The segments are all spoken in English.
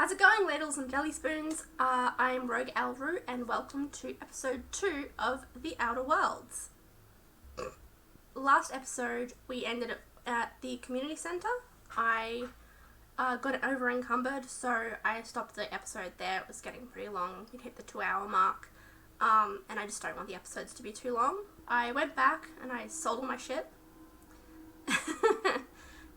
How's it going, Ladles and Jellyspoons? I'm RogueOwlRue and welcome to episode 2 of The Outer Worlds. Last episode we ended at the community centre. I got it over encumbered, so I stopped the episode there. It was getting pretty long. We'd hit the 2-hour mark, and I just don't want the episodes to be too long. I went back and I sold all my ship.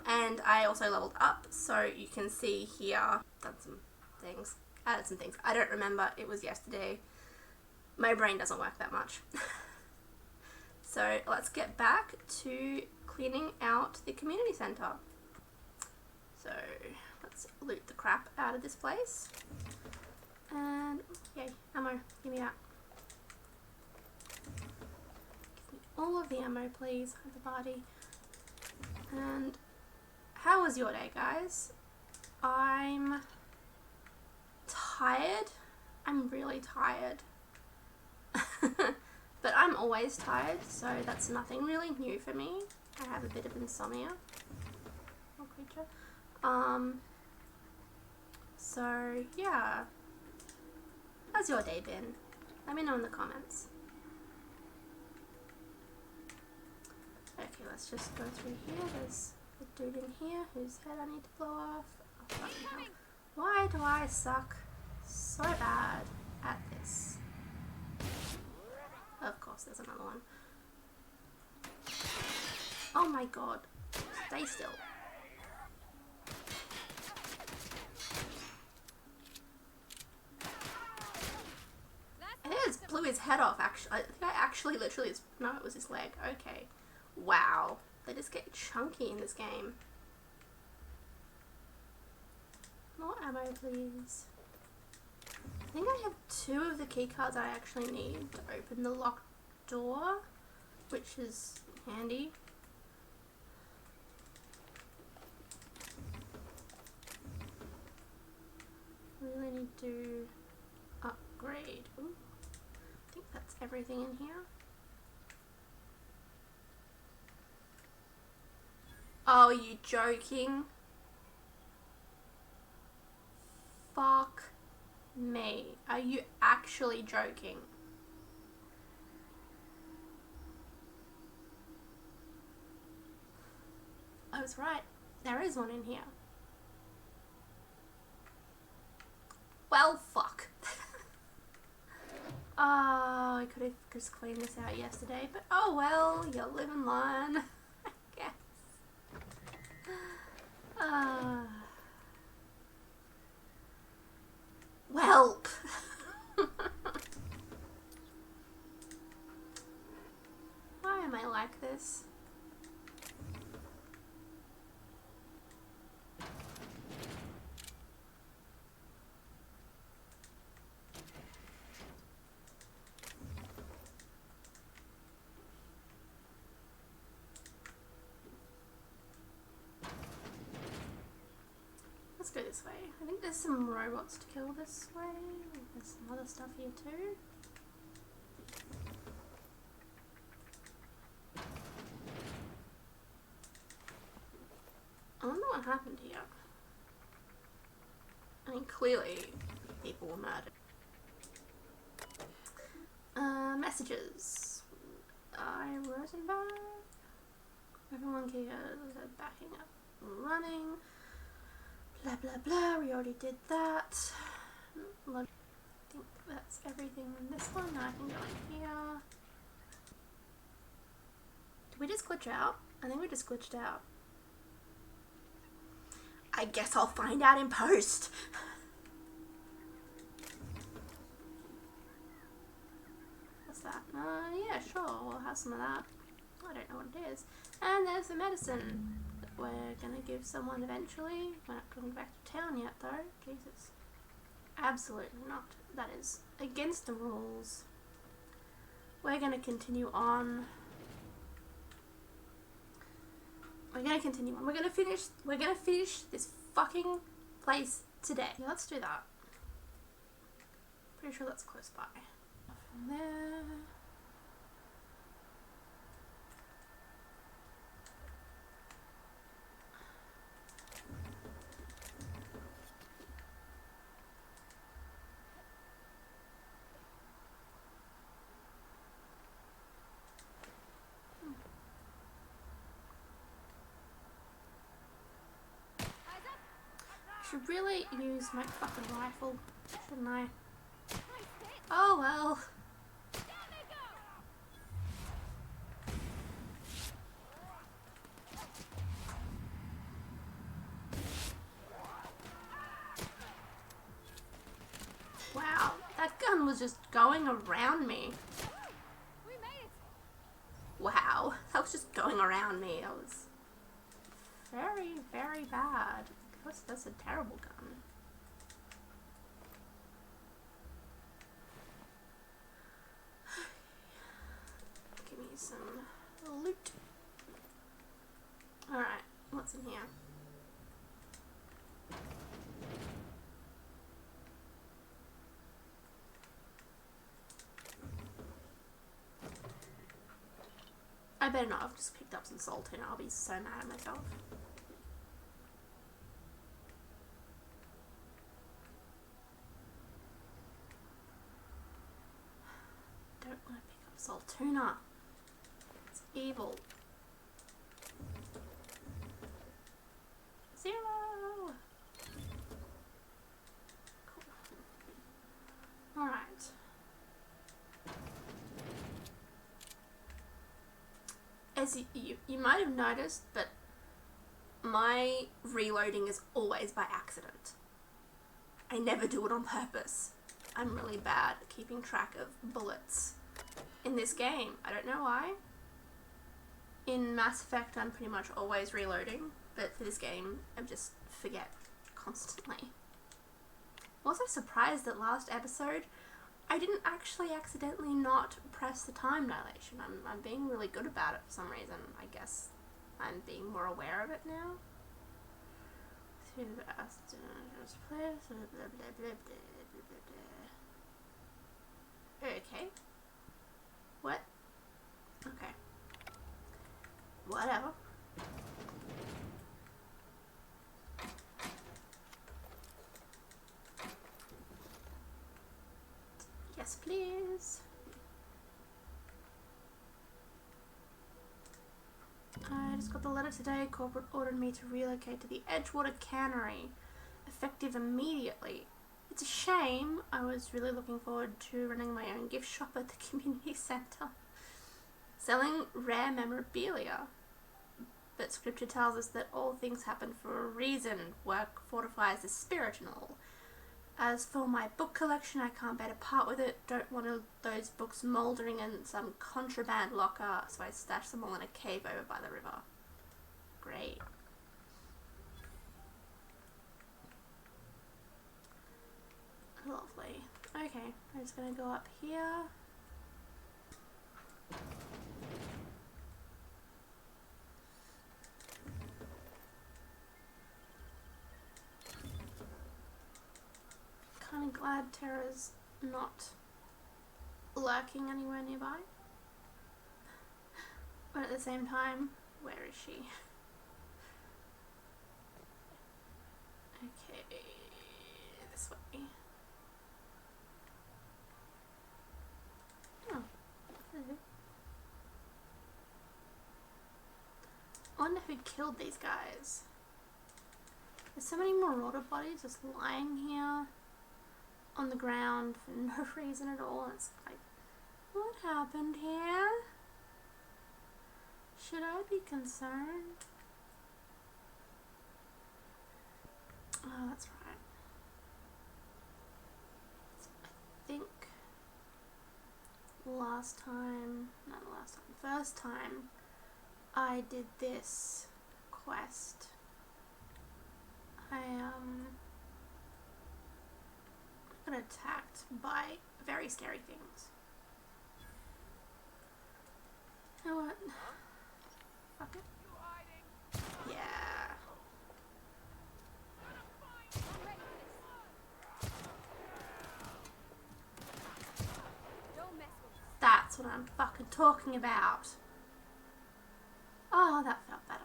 And I also leveled up, so you can see here, done some things, added some things. I don't remember, it was yesterday. My brain doesn't work that much. So let's get back to cleaning out the community centre. So let's loot the crap out of this place. And, yay, ammo, give me that. Give me all of the ammo, please, everybody. And how was your day, guys? I'm tired. I'm really tired. But I'm always tired, so that's nothing really new for me. I have a bit of insomnia. Little creature. So yeah. How's your day been? Let me know in the comments. Okay, let's just go through here. There's a dude in here whose head I need to blow off. Oh, fucking hell. Why do I suck so bad at this? Of course, there's another one. Oh my god. Stay still. It is blew his head off, actually. I think I actually literally... No, it was his leg. Okay. Wow. They just get chunky in this game. More ammo, please. I think I have 2 of the keycards I actually need to open the locked door, which is handy. Really need to upgrade. Ooh. I think that's everything in here. Oh, are you joking? Fuck me. Are you actually joking? I was right. There is one in here. Well, fuck. Oh, I could have just cleaned this out yesterday, but oh well, you live and learn. I guess. Welp. Why am I like this? Let's go this way. I think there's some robots to kill this way. There's some other stuff here too. I wonder what happened here. I mean, clearly people were murdered. Messages. I Rosenberg. Everyone here is backing up and running. Blah blah blah, we already did that. I think that's everything in this one. Now I can go in here. Did we just glitch out? I think we just glitched out. I guess I'll find out in post. What's that? Yeah, sure, we'll have some of that. I don't know what it is. And there's the medicine that we're gonna give someone eventually. We're not going back to town yet though. Jesus. Absolutely not. That is against the rules. We're gonna continue on. We're gonna continue on. We're gonna finish this fucking place today. Yeah, let's do that. Pretty sure that's close by. From there. should really use my fucking rifle, shouldn't I? Oh well. Wow, that gun was just going around me. Wow, that was just going around me. That was very, very bad. That's a terrible gun. Give me some loot. Alright, what's in here? I better not have just picked up some salt and I'll be so mad at myself. Don't want to pick up salt tuna. It's evil. 0. Cool. Alright. As you might have noticed, but my reloading is always by accident. I never do it on purpose. I'm really bad at keeping track of bullets in this game. I don't know why. In Mass Effect, I'm pretty much always reloading, but for this game, I just forget constantly. I'm also surprised that last episode, I didn't actually accidentally not press the time dilation. I'm being really good about it for some reason. I guess I'm being more aware of it now. Okay. What? Okay. Whatever. Yes, please. I just got the letter today. Corporate ordered me to relocate to the Edgewater Cannery, effective immediately. It's a shame. I was really looking forward to running my own gift shop at the community centre, selling rare memorabilia. But scripture tells us that all things happen for a reason. Work fortifies the spirit and all. As for my book collection, I can't bear to part with it. Don't want those books mouldering in some contraband locker, so I stashed them all in a cave over by the river. Great. Lovely. Okay, I'm just gonna go up here. Kind of glad Tara's not lurking anywhere nearby. But at the same time, where is she? Okay, this way. Oh, hello. I wonder who killed these guys. There's so many marauder bodies just lying here on the ground for no reason at all. It's like, what happened here? Should I be concerned? Oh, that's right. I think first time I did this quest, I got attacked by very scary things. You know what? Fuck it. Yeah. That's what I'm fucking talking about. Oh, that felt better.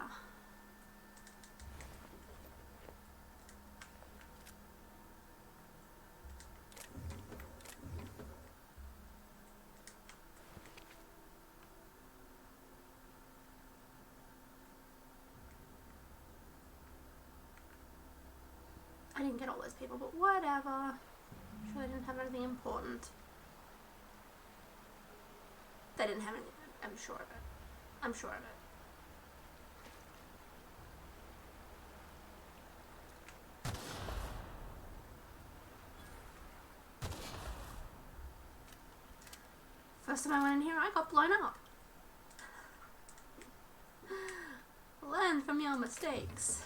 I didn't get all those people, but whatever. I'm sure they didn't have anything important. They didn't have anything. I'm sure of it. I'm sure of it. First time I went in here, I got blown up. Learn from your mistakes.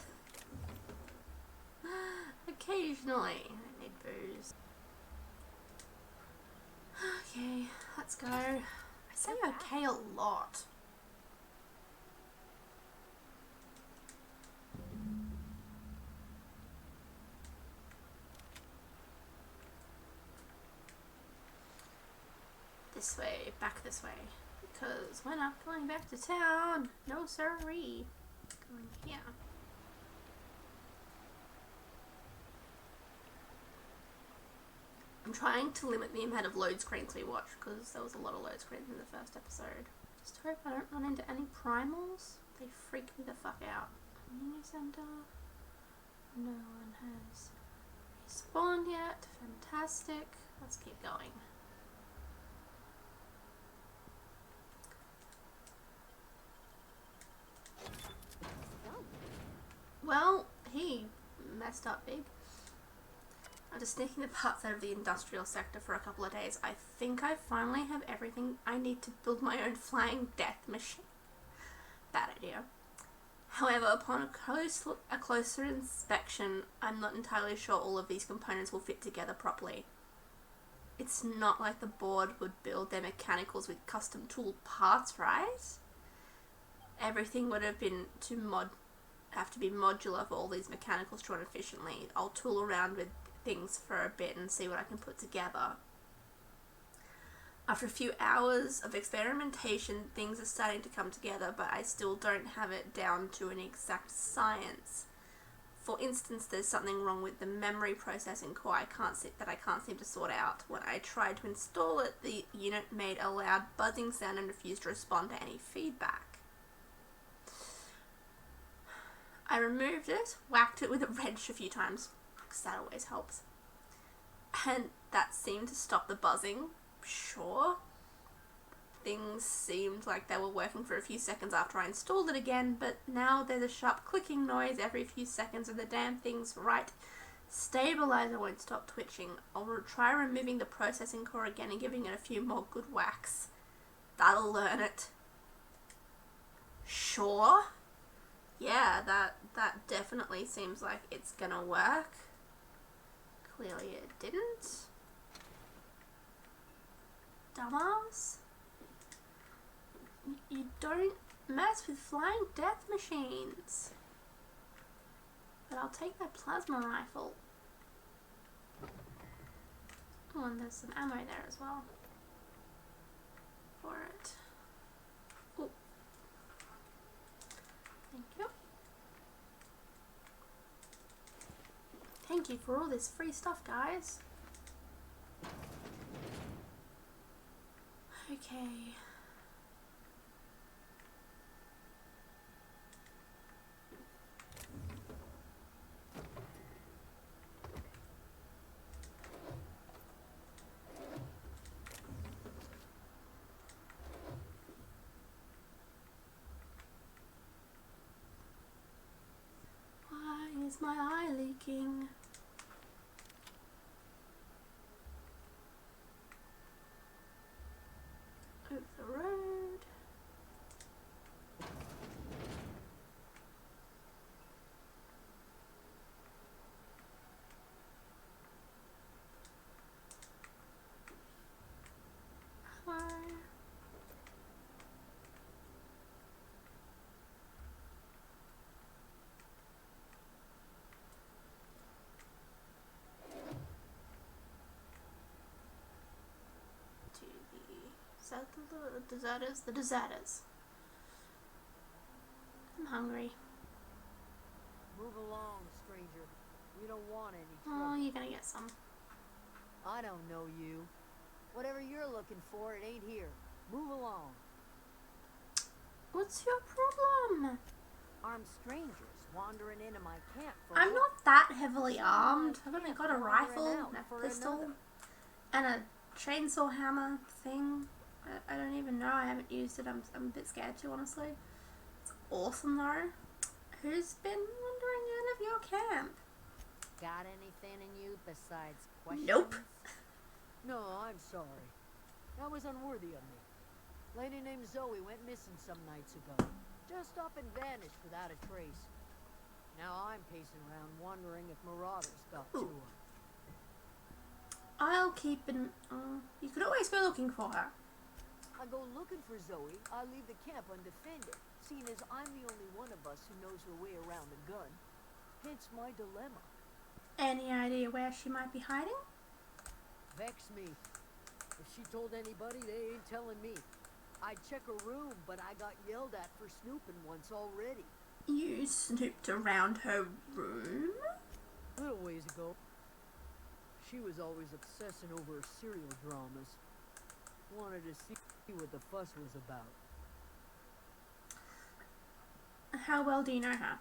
Occasionally, I need booze. Okay, let's go. I say okay a lot. This way, back this way. Because we're not going back to town. No sirree. Going here. I'm trying to limit the amount of load screens we watch because there was a lot of load screens in the first episode. Just hope I don't run into any primals. They freak me the fuck out. Community center. No one has respawned yet. Fantastic. Let's keep going. Well, he messed up big. I'm just sneaking the parts out of the industrial sector for a couple of days. I think I finally have everything I need to build my own flying death machine. Bad idea. However, upon a closer inspection, I'm not entirely sure all of these components will fit together properly. It's not like the board would build their mechanicals with custom tool parts, right? Everything would have been have to be modular for all these mechanicals to run efficiently. I'll tool around with things for a bit and see what I can put together. After a few hours of experimentation, things are starting to come together, but I still don't have it down to an exact science. For instance, there's something wrong with the memory processing core that I can't seem to sort out. When I tried to install it, the unit made a loud buzzing sound and refused to respond to any feedback. I removed it, whacked it with a wrench a few times, because that always helps. And that seemed to stop the buzzing. Sure. Things seemed like they were working for a few seconds after I installed it again, but now there's a sharp clicking noise every few seconds and the damn thing's right stabilizer won't stop twitching. I'll try removing the processing core again and giving it a few more good whacks. That'll learn it. Sure. Yeah, that definitely seems like it's gonna work. Clearly it didn't. Dumbass. You don't mess with flying death machines. But I'll take that plasma rifle. Oh, and there's some ammo there as well. For it. Oh. Thank you. Thank you for all this free stuff, guys. Okay. Why is my eye leaking? Over the road. Hi. Is that the deserters? The deserters. I'm hungry. Move along, stranger. We don't want any Oh, trouble. you're gonna get some. I don't know you. Whatever you're looking for, it ain't here. Move along. What's your problem? Armed strangers wandering into my camp for I'm work. not that heavily armed. I've only got a rifle, and a pistol, and a chainsaw hammer thing. I don't even know. I haven't used it. I'm a bit scared to, honestly. It's awesome though. Who's been wandering out of your camp? Got anything in you besides questions? Nope. No, I'm sorry. That was unworthy of me. Lady named Zoe went missing some nights ago. Just up and vanished without a trace. Now I'm pacing around wondering if marauders got to her. I'll keep an... you could always go looking for her. I go looking for Zoe, I leave the camp undefended, seeing as I'm the only one of us who knows her way around a gun. Hence my dilemma. Any idea where she might be hiding? Vex me. If she told anybody, they ain't telling me. I'd check her room, but I got yelled at for snooping once already. You snooped around her room? Little ways ago. She was always obsessing over her serial dramas. Wanted to see what the fuss was about. How well do you know her?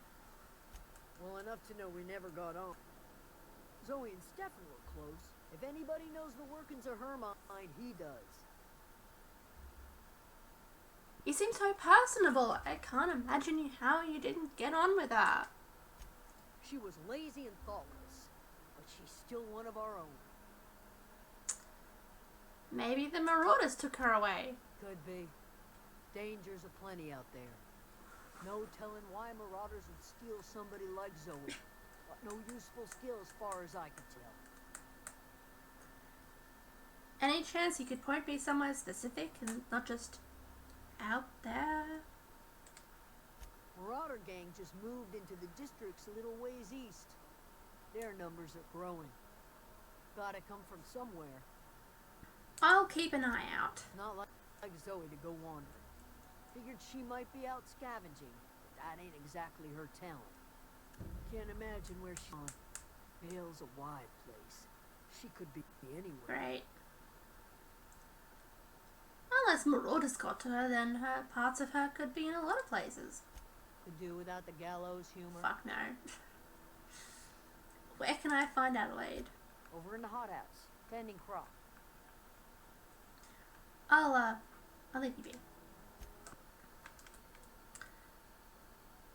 Well enough to know we never got on. Zoe and Stefan were close. If anybody knows the workings of her mind, he does. You seem so personable. I can't imagine how you didn't get on with her. She was lazy and thoughtless, but she's still one of our own. Maybe the marauders took her away. Could be. Dangers aplenty out there. No telling why marauders would steal somebody like Zoe, but no useful skill as far as I could tell. Any chance you could point me somewhere specific and not just out there? Marauder gang just moved into the districts a little ways east. Their numbers are growing. Gotta come from somewhere. I'll keep an eye out. Not like Zoe to go wandering. Figured she might be out scavenging, but that ain't exactly her talent. Can't imagine where she's on. Vale's a wide place. She could be anywhere. Great. Unless marauders got to her, then parts of her could be in a lot of places. Could do without the gallows humor. Fuck no. Where can I find Adelaide? Over in the hothouse, tending crop. I'll leave you be.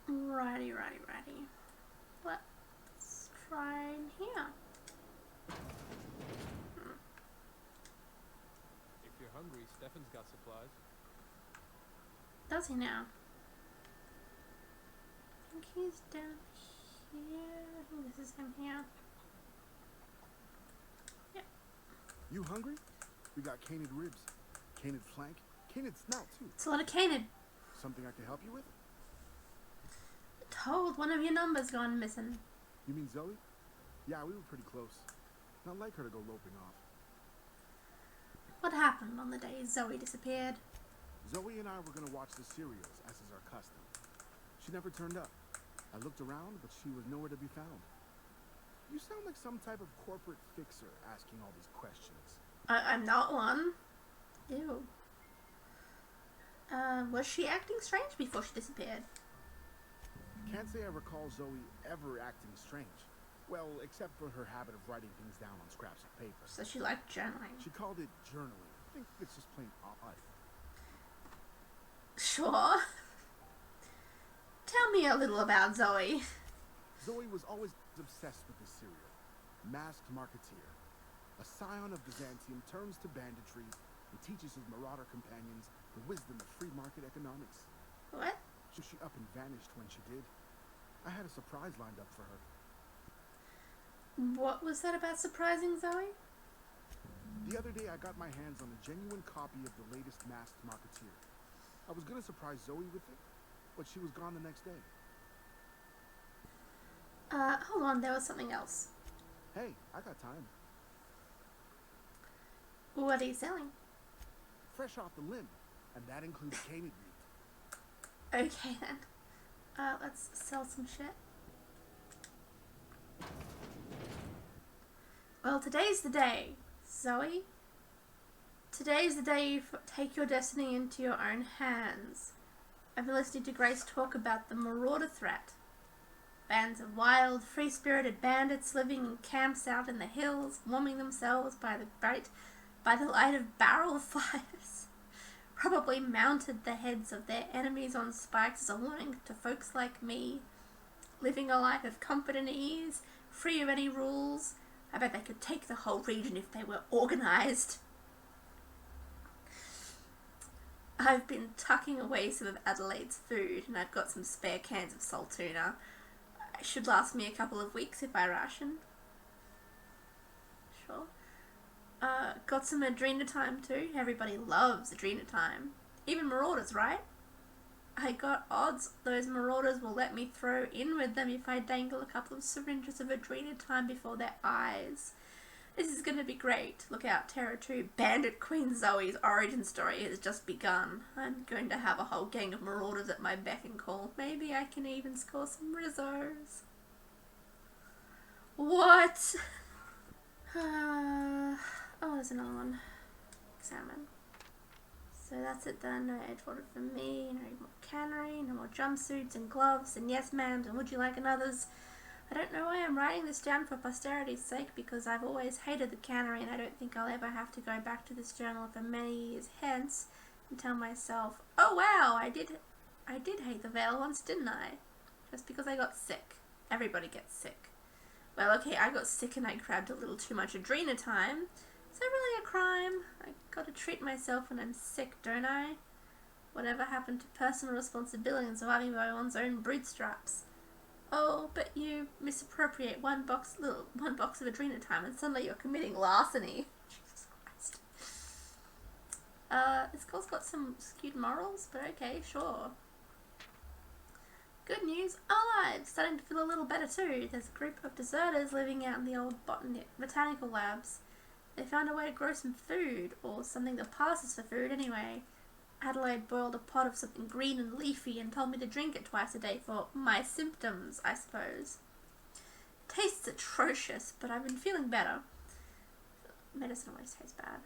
Righty. Let's try in here. If you're hungry, Stefan's got supplies. Does he now? I think he's down here. I think this is him here. Yep. You hungry? We got canid ribs, canid flank, canid snout too. It's a lot of canid. Something I can help you with? Told one of your numbers gone missing. You mean Zoe? Yeah, we were pretty close. Not like her to go loping off. What happened on the day Zoe disappeared? Zoe and I were gonna watch the serials, as is our custom. She never turned up. I looked around, but she was nowhere to be found. You sound like some type of corporate fixer asking all these questions. I'm not one. Ew. Was she acting strange before she disappeared? Can't say I recall Zoe ever acting strange. Well, except for her habit of writing things down on scraps of paper. So she liked journaling. She called it journaling. I think it's just plain odd. Sure. Tell me a little about Zoe. Zoe was always obsessed with this serial. Masked Marketeer. A scion of Byzantium turns to banditry and teaches his marauder companions the wisdom of free market economics. What? She up and vanished when she did. I had a surprise lined up for her. What was that about surprising Zoe? The other day I got my hands on a genuine copy of the latest Masked Marketeer. I was gonna surprise Zoe with it, but she was gone the next day. Hold on, there was something else. Hey, I got time. What are you selling? Fresh off the limb, and that includes canid meat. Okay then. Let's sell some shit. Well, today's the day, Zoe. Today's the day you take your destiny into your own hands. I've been listening to Grace talk about the marauder threat. Bands of wild, free-spirited bandits living in camps out in the hills, warming themselves by the light of barrel fires. Probably mounted the heads of their enemies on spikes as a warning to folks like me, living a life of comfort and ease, free of any rules. I bet they could take the whole region if they were organized. I've been tucking away some of Adelaide's food, and I've got some spare cans of salt tuna. It should last me a couple of weeks if I ration. Sure. Got some Adrena time too. Everybody loves Adrena time. Even marauders, right? I got odds those marauders will let me throw in with them if I dangle a couple of syringes of Adrena time before their eyes. This is going to be great. Look out, Terror 2. Bandit Queen Zoe's origin story has just begun. I'm going to have a whole gang of marauders at my beck and call. Maybe I can even score some Rizzos. What? Oh, there's another one. Examine. So that's it then. No Edgewater for me. No more cannery. No more jumpsuits and gloves and yes ma'ams and would you like another's. I don't know why I'm writing this down for posterity's sake because I've always hated the cannery and I don't think I'll ever have to go back to this journal for many years hence and tell myself, oh wow, I did hate the veil once, didn't I? Just because I got sick. Everybody gets sick. Well, okay, I got sick and I grabbed a little too much Adrena time. Is that really a crime? I gotta treat myself when I'm sick, don't I? Whatever happened to personal responsibility and surviving by one's own bootstraps? Oh, but you misappropriate one box of Adrena time and suddenly you're committing larceny. Jesus Christ. This girl's got some skewed morals, but okay, sure. Good news, alive! Starting to feel a little better too. There's a group of deserters living out in the old botanical labs. They found a way to grow some food, or something that passes for food anyway. Adelaide boiled a pot of something green and leafy and told me to drink it twice a day for my symptoms, I suppose. Tastes atrocious, but I've been feeling better. Medicine always tastes bad.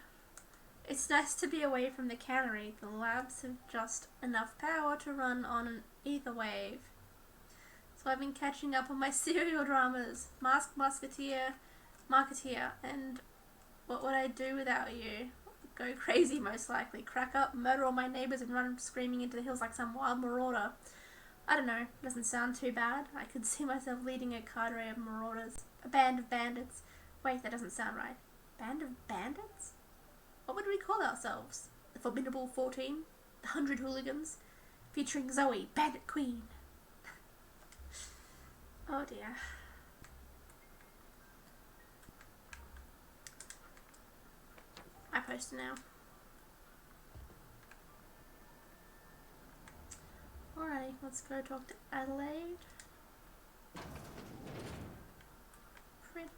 It's nice to be away from the cannery. The labs have just enough power to run on an ether wave. So I've been catching up on my serial dramas. Masked Musketeer, Marketeer, and What Would I Do Without You? Go crazy, most likely. Crack up, murder all my neighbours and run screaming into the hills like some wild marauder. I don't know, doesn't sound too bad. I could see myself leading a cadre of marauders. A band of bandits. Wait, that doesn't sound right. Band of bandits? What would we call ourselves? The Formidable 14? The 100 Hooligans? Featuring Zoe, Bandit Queen. Oh dear. I post now. Alrighty, let's go talk to Adelaide. Pretty.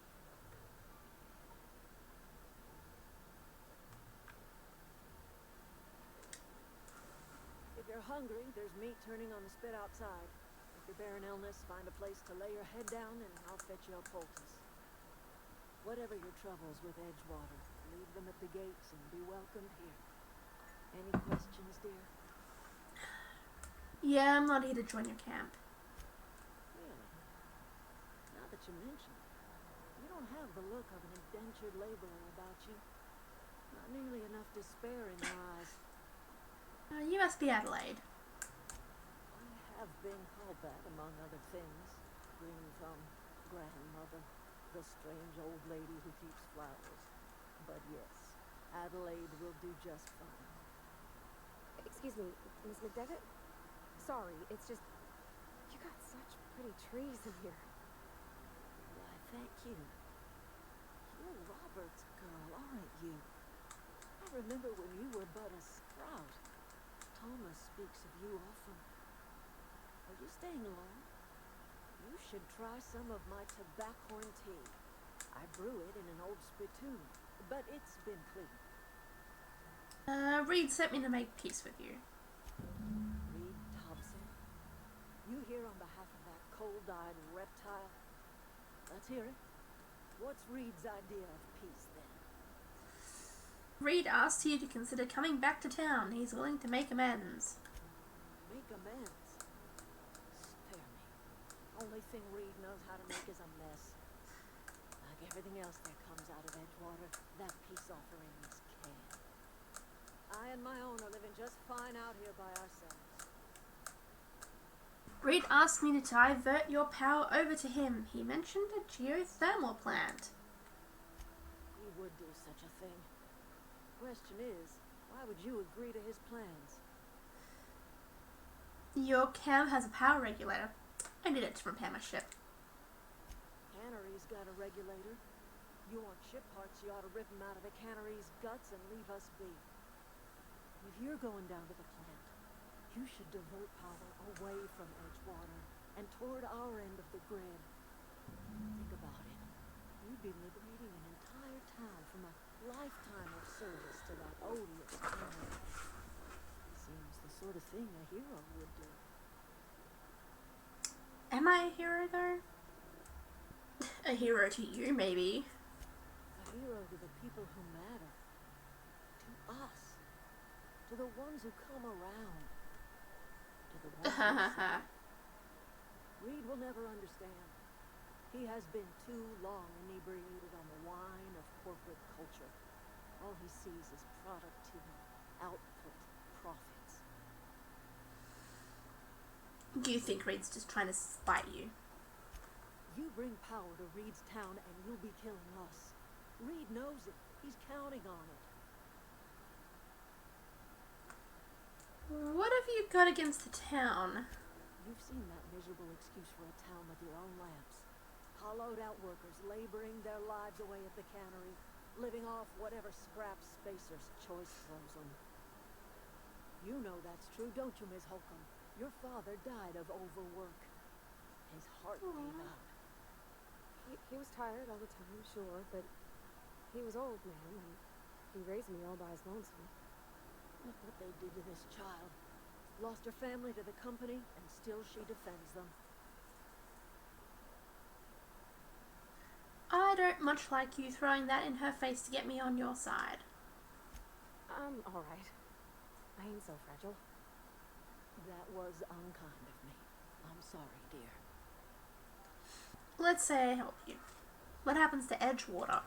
If you're hungry, there's meat turning on the spit outside. If you're bearing illness, find a place to lay your head down and I'll fetch you a poultice. Whatever your troubles with Edgewater, leave them at the gates and be welcomed here. Any questions, dear? Yeah, I'm not here to join your camp. Really? Now that you mention it, you don't have the look of an indentured laborer about you. Not nearly enough despair in your eyes. You must be Adelaide. I have been called that, among other things. Green thumb, grandmother, the strange old lady who keeps flowers. But yes, Adelaide will do just fine. Excuse me, Miss McDevitt? Sorry, it's just... You got such pretty trees in here. Why, thank you. You're Robert's girl, aren't you? I remember when you were but a sprout. Thomas speaks of you often. Are you staying long? You should try some of my tobaccorn tea. I brew it in an old spittoon, but it's been cleaned. Reed sent me to make peace with you. Reed Thompson? You here on behalf of that cold-eyed reptile? Let's hear it. What's Reed's idea of peace, then? Reed asked you to consider coming back to town. He's willing to make amends. Make amends? Spare me. I only thing Reed knows how to make is a mess. Like everything else that comes out of Edgewater, that peace offering is canned. I and my own are living just fine out here by ourselves. Reed asked me to divert your power over to him. He mentioned a geothermal plant. He would do such a thing. Question is, why would you agree to his plans? Your cam has a power regulator. I need it to repair my ship. Cannery's got a regulator. You want ship parts, you ought to rip them out of the cannery's guts and leave us be. If you're going down to the plant, you should divert power away from Edgewater and toward our end of the grid. Think about it. You'd be liberating an entire town from a lifetime of service to that odious cannery. Seems the sort of thing a hero would do. Am I a hero, though? A hero to you, maybe. A hero to the people who matter. To us. To the ones who come around. To the ones who see. Reed will never understand. He has been too long inebriated on the wine of corporate culture. All he sees is productivity, output, profits. Do you think Reed's just trying to spite you? You bring power to Reed's town and you'll be killing us. Reed knows it. He's counting on it. What have you got against the town? You've seen that miserable excuse for a town with your own lamps. Hollowed out workers laboring their lives away at the cannery, living off whatever scraps Spacer's choice throws them. You know that's true, don't you, Miss Holcomb? Your father died of overwork. His heart gave out. He was tired all the time, sure, but he was old, ma'am, and he raised me all by his lonesome. Look what they did to this child. Lost her family to the company, and still she defends them. I don't much like you throwing that in her face to get me on your side. I'm alright. I ain't so fragile. That was unkind of me. I'm sorry, dear. Let's say I help you. What happens to Edgewater?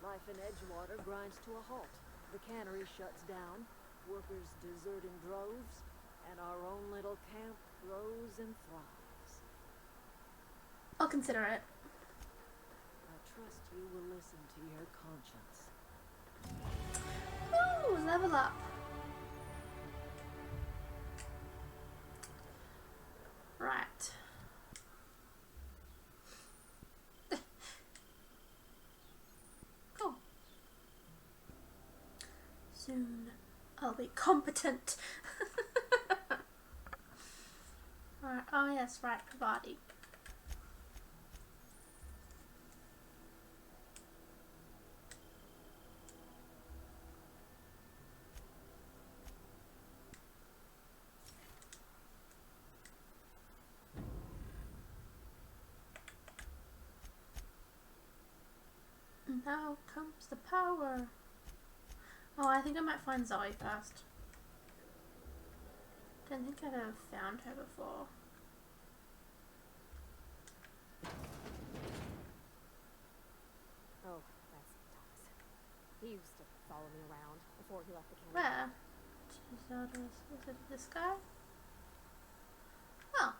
Life in Edgewater grinds to a halt. The cannery shuts down, workers desert in droves, and our own little camp grows and thrives. I'll consider it. I trust you will listen to your conscience. Woo! Level up. Right. Cool. Soon I'll be competent. Alright, oh yes, right, Pravati. Now comes the power. Oh, I think I might find Zoe first. Don't think I'd have found her before. Oh, that's Thomas. He used to follow me around before he left the camp. Where? Is it this guy? Oh.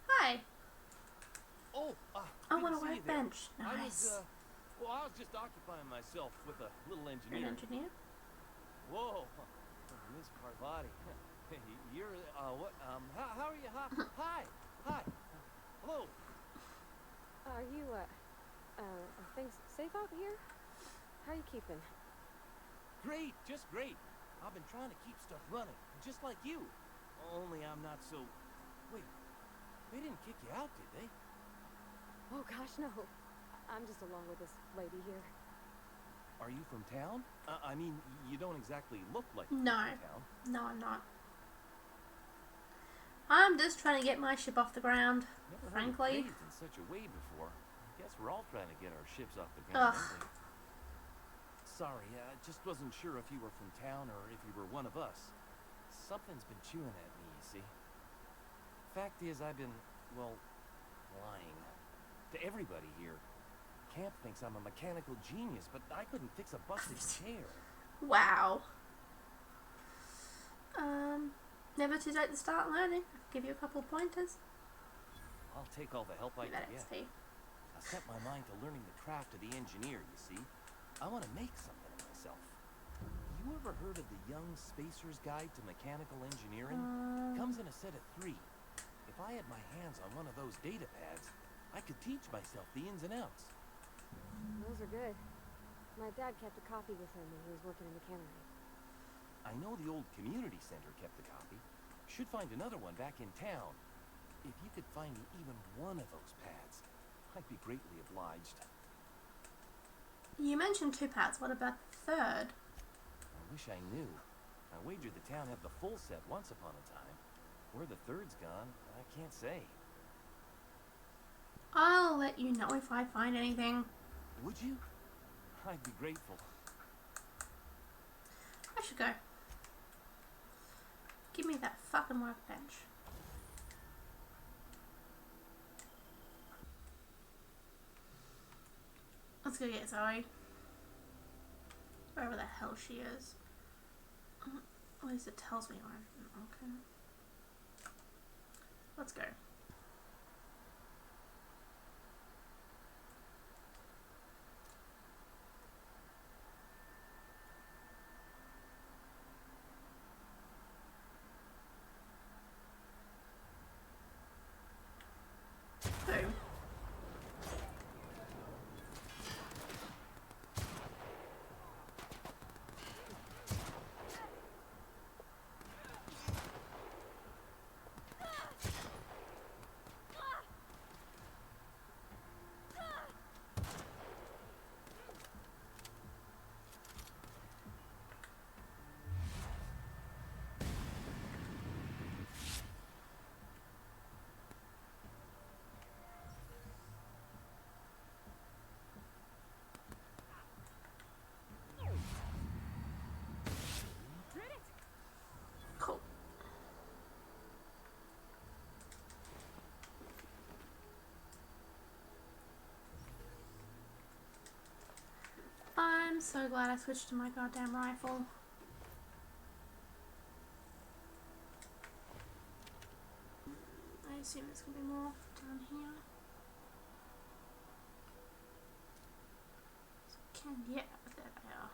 Hi. Oh, I good want a to see you there. workbench. I was, Nice. I was just occupying myself with a little An engineer. engineer? Whoa, Miss Parvati. You're, what, how are you? Hi, hello. Are you, are things safe out here? How are you keeping? Great, just great. I've been trying to keep stuff running, just like you. Only I'm not so... Wait, they didn't kick you out, did they? Oh gosh, no. I'm just along with this lady here. Are you from town? I mean, you don't exactly look like No. you're from town. No, I'm not. I'm just trying to get my ship off the ground, Never heard it frankly. phrased in such a way before. I guess we're all trying to get our ships off the ground. Ugh. aren't we? Sorry, I just wasn't sure if you were from town or if you were one of us. Something's been chewing at me, you see. Fact is, I've been, well, lying. To everybody here. Camp thinks I'm a mechanical genius, but I couldn't fix a busted chair. Wow. Never too late to start learning. I'll give you a couple pointers. I'll take all the help I Give can that get. XP. I set my mind to learning the craft of the engineer, you see. I want to make something of myself. You ever heard of the Young Spacer's Guide to Mechanical Engineering? Comes in a set of 3. If I had my hands on one of those data pads, I could teach myself the ins and outs. Those are good. My dad kept a copy with him when he was working in the cannery. I know the old community center kept a copy. Should find another one back in town. If you could find me even one of those pads, I'd be greatly obliged. You mentioned 2 pads. What about the 3rd? I wish I knew. I wagered the town had the full set once upon a time. Where the 3rd's gone, I can't say. I'll let you know if I find anything. Would you? I'd be grateful. I should go. Give me that fucking workbench. Let's go get Zoe. Wherever the hell she is. At least it tells me where. Okay. Let's go. Boom. Cool. I'm so glad I switched to my goddamn rifle. I assume there's gonna be more down here. Yeah, there they are.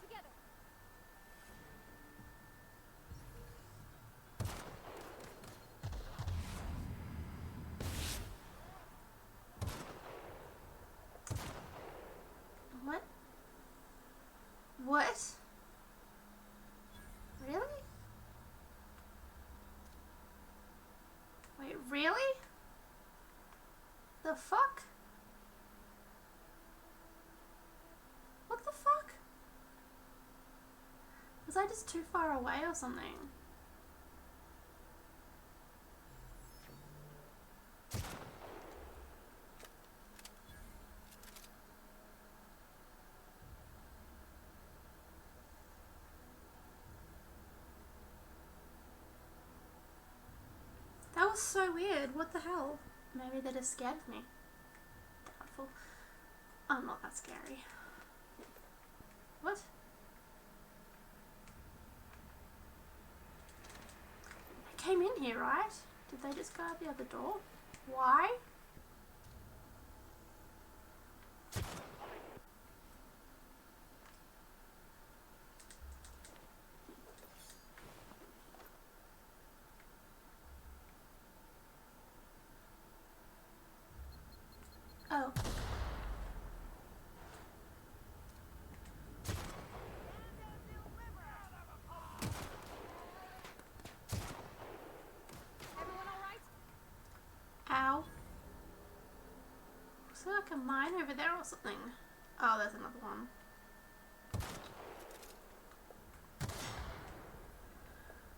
Together. What? What? Really? Wait, really? The fuck? What the fuck? Was I just too far away or something? That was so weird. What the hell? Maybe they just scared me. Doubtful. I'm not that scary. What? They came in here, right? Did they just go out the other door? Why? Oh. Everyone all right? Ow. Is there like a mine over there or something? Oh, there's another one.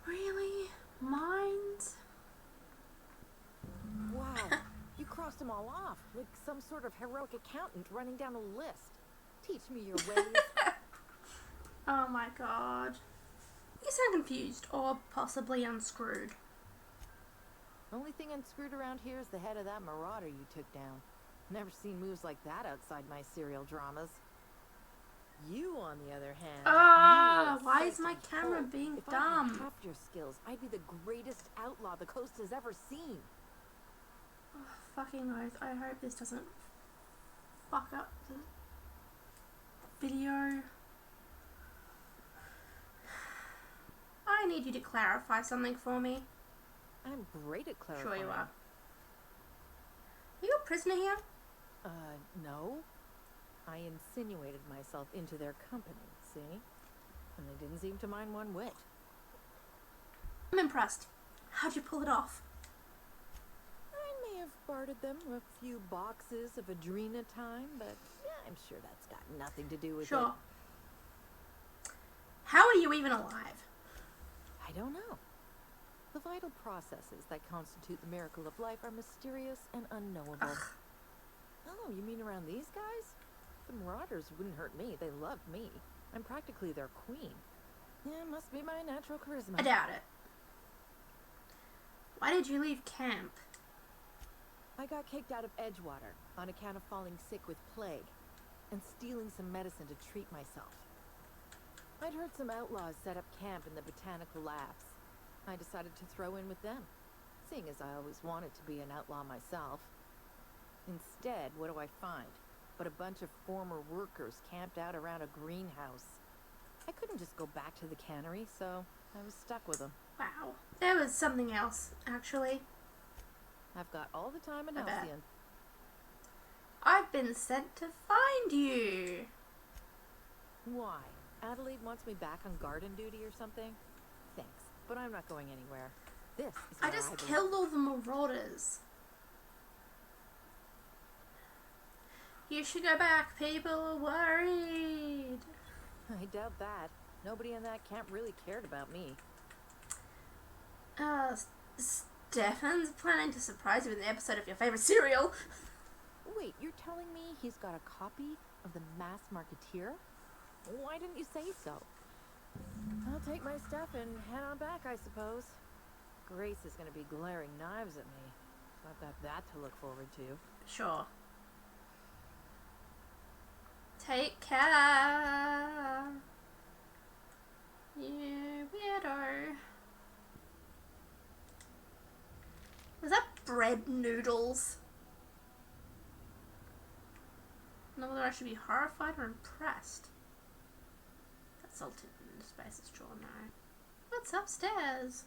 Really? Mines? Wow, you crossed them all off, like some sort of heroic accountant running down a list. Teach me your ways. Oh my god. You sound confused, or possibly unscrewed. Only thing unscrewed around here is the head of that marauder you took down. Never seen moves like that outside my serial dramas. You, on the other hand... Ah, why is my camera Hulk. being If I had dumb? half your skills, I'd be the greatest outlaw the coast has ever seen. Oh, fucking oath. I hope this doesn't fuck up the video. I need you to clarify something for me. I'm great at clarifying. Sure you are. Are you a prisoner here? No. I insinuated myself into their company, see? And they didn't seem to mind one whit. I'm impressed. How'd you pull it off? I may have bartered them a few boxes of Adrena time, but yeah, I'm sure that's got nothing to do with it. Sure. How are you even alive? I don't know. The vital processes that constitute the miracle of life are mysterious and unknowable. Ugh. Oh, you mean around these guys? The Marauders wouldn't hurt me. They love me. I'm practically their queen. Yeah, must be my natural charisma. I doubt it. Why did you leave camp? I got kicked out of Edgewater on account of falling sick with plague and stealing some medicine to treat myself. I'd heard some outlaws set up camp in the botanical labs. I decided to throw in with them, seeing as I always wanted to be an outlaw myself. Instead, what do I find? But a bunch of former workers camped out around a greenhouse. I couldn't just go back to the cannery, so I was stuck with them. Wow. There was something else, actually. I've got all the time in I bet. Halcyon. I've been sent to find you. Why? Adelaide wants me back on garden duty or something? Thanks, but I'm not going anywhere. This is I where just belong. killed all the marauders. You should go back. People are worried. I doubt that. Nobody in that camp really cared about me. Stefan's planning to surprise you with an episode of your favorite cereal. Wait, you're telling me he's got a copy of The Masked Marketeer? Why didn't you say so? I'll take my stuff and head on back, I suppose. Grace is going to be glaring knives at me, so I've got that to look forward to. Sure. Take care. You weirdo. Was that bread noodles? I don't know whether I should be horrified or impressed. That salted in the space is drawn now. What's upstairs?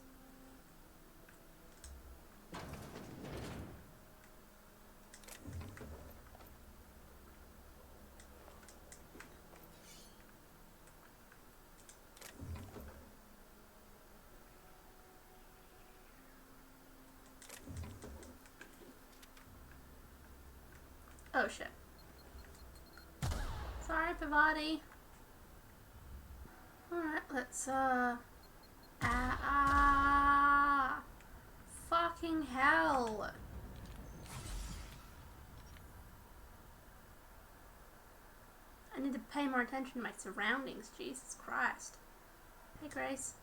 Oh shit. Sorry, Pavati. Alright, let's fucking hell. I need to pay more attention to my surroundings, Jesus Christ. Hey, Grace.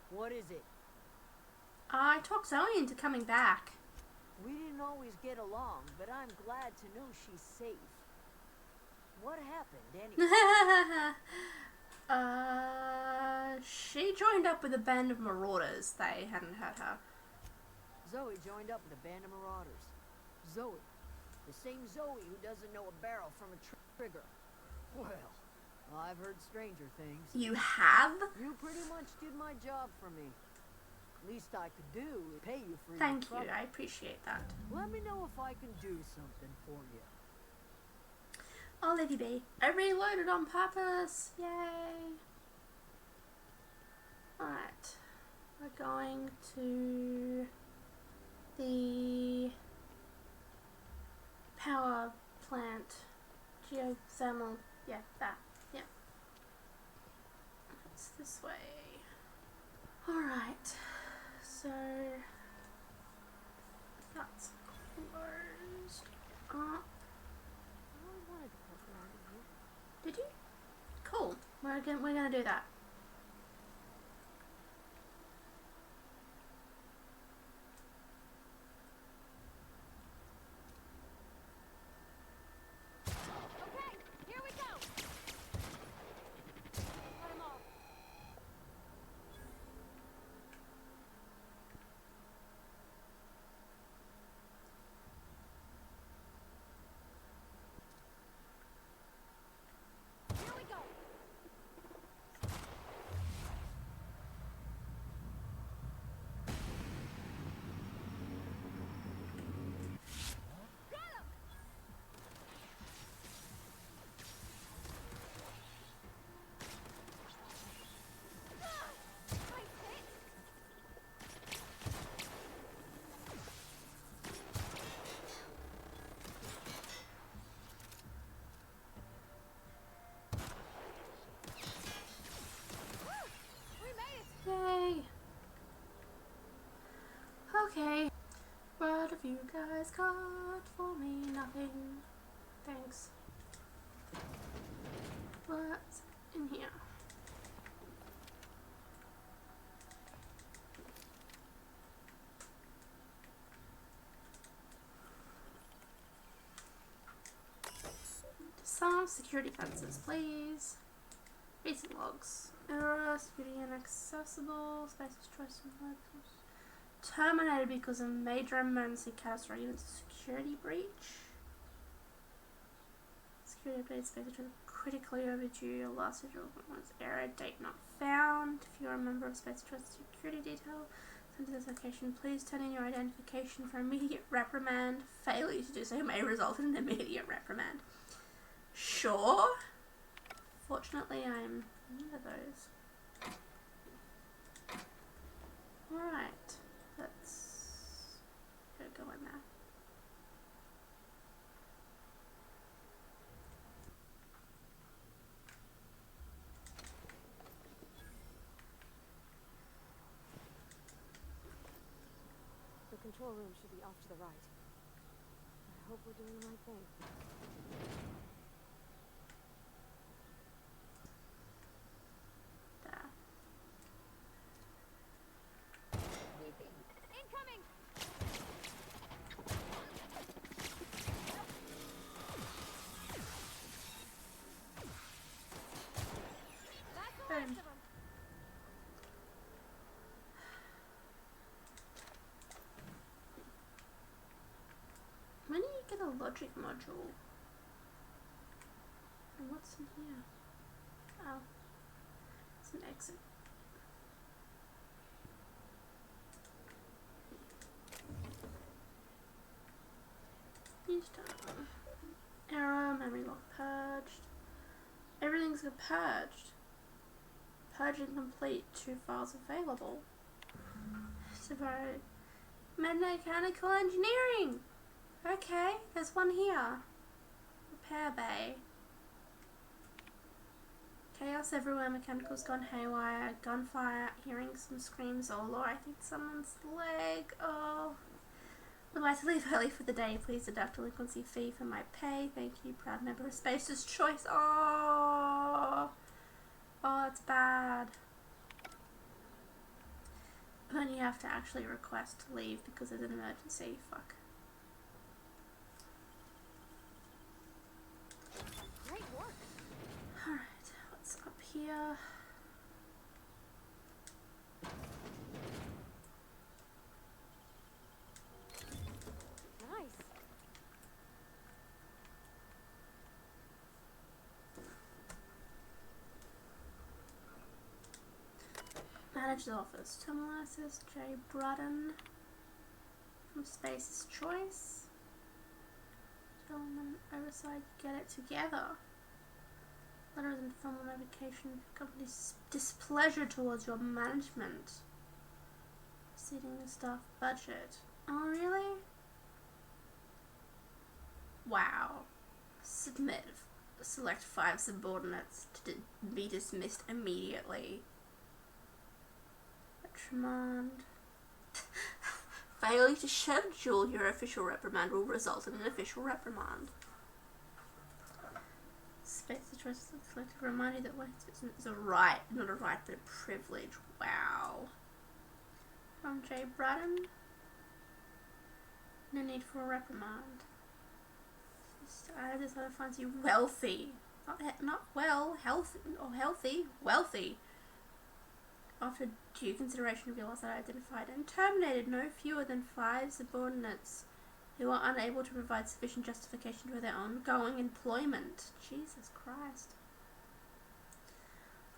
What is it? I talked Zoe into coming back. We didn't always get along, but I'm glad to know she's safe. What happened anyway? She joined up with a band of marauders. They hadn't hurt her. Zoe joined up with a band of marauders. Zoe. The same Zoe who doesn't know a barrel from a trigger. Well, I've heard stranger things. You have? You pretty much did my job for me. Least I could do is pay you for Thank your you, trouble. I appreciate that. Let me know if I can do something for you. I'll leave you be. I reloaded on purpose. Yay. Alright. We're going to the power plant. Geothermal. Yeah, that. Yeah. It's this way. Alright. So That's closed. I always wanted to poke around in here. Did you? Cool. We're gonna do that. Okay, here we go. Cut 'em off. Here we go. Got 'em. Nice hit. Woo! We made it. Yay! Okay. What have you guys got for me? Nothing. Thanks. What's in here? Some security fences, please. Basic logs. Error, security inaccessible, spaces choice and terminated because of major emergency catastrophe event security breach. Security update space which is critically overdue. Your last visual was error, date not found. If you're a member of Space Trust Security Detail, sent to this location, please turn in your identification for immediate reprimand. Failure to do so may result in an immediate reprimand. Sure. Fortunately, I'm none of those. Alright, let's go in there. The control room should be off to the right. I hope we're doing the right thing. There. Incoming! That's the last of them. When do you get a logic module? And what's in here? Oh, it's an exit. Use time. Error, memory lock purged. Everything's got purged. Purging complete, 2 files available. Survived. Mechanical engineering! Okay, there's one here. Repair bay. Chaos everywhere, mechanical's gone haywire, gunfire, hearing some screams, oh lord, I think someone's leg, oh. Would like to leave early for the day, please deduct delinquency fee from my pay, thank you, proud member of Space's Choice, oh. Oh, that's bad. But then you have to actually request to leave because there's an emergency, fuck. Great work. Alright, what's up here? Nice. Manager's office. Terminal access, J. Brudden. From Space's Choice. Gentlemen, oversight, get it together. Letter of informal notification, company's displeasure towards your management. Exceeding the staff budget. Oh, really? Wow. Submit. Select 5 subordinates to be dismissed immediately. Reprimand. Failing to schedule your official reprimand will result in an official reprimand. Space the choices of selected remind you that what is a right, not a right, but a privilege. Wow. From J. Braddon. No need for a reprimand. This other finds you wealthy. Not well, healthy, or healthy, wealthy. After due consideration, you realize that I identified and terminated no fewer than 5 subordinates who are unable to provide sufficient justification for their ongoing employment. Jesus Christ.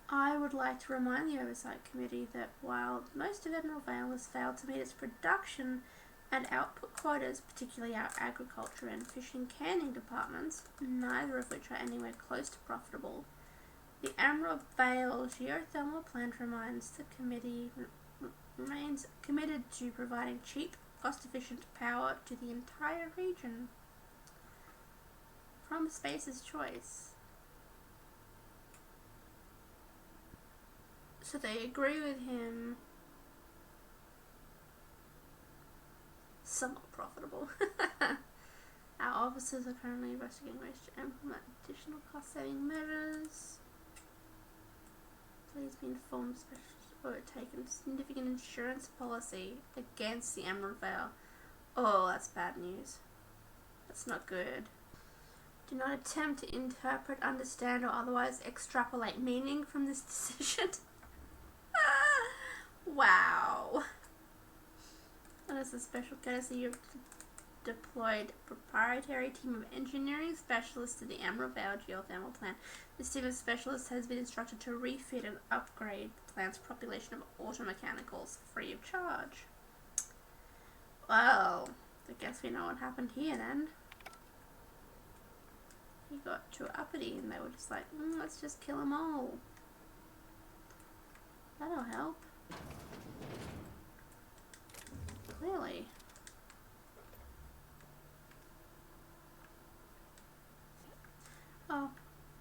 I would like to remind the Oversight Committee that while most of Admiral Vale has failed to meet its production and output quotas, particularly our agriculture and fishing canning departments, neither of which are anywhere close to profitable, the Admiral Vale geothermal plant reminds the committee remains committed to providing cheap, cost-efficient power to the entire region. From Space's choice. So they agree with him. Somewhat profitable. Our officers are currently investigating ways to implement additional cost-saving measures. Please be informed or taken significant insurance policy against the Emerald Vale. Oh, that's bad news. That's not good. Do not attempt to interpret, understand, or otherwise extrapolate meaning from this decision. Wow. And as a special courtesy, you've deployed a proprietary team of engineering specialists to the Emerald Vale geothermal plant. This team of specialists has been instructed to refit and upgrade the plant's population of automechanicals free of charge. Well, I guess we know what happened here then. He got too uppity and they were just like, let's just kill them all. That'll help. Clearly. Oh,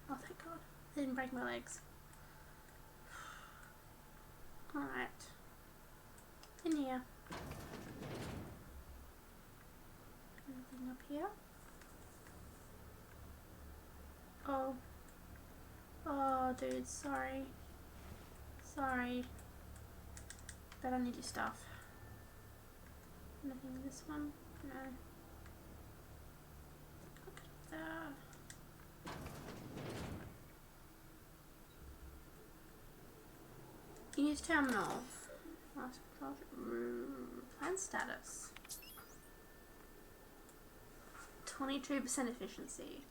thank God. I didn't break my legs. Alright. In here. Anything up here? Oh. Oh, dude, sorry. Sorry. But I need your stuff. Anything in this one? No. Look at that. Use terminal. Last plan status. 22% efficiency.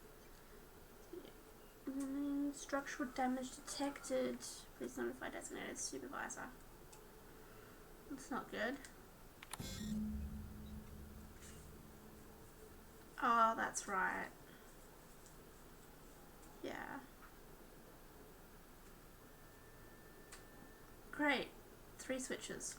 Structural damage detected. Please notify designated supervisor. That's not good. Oh, that's right. Yeah. Great. 3 switches.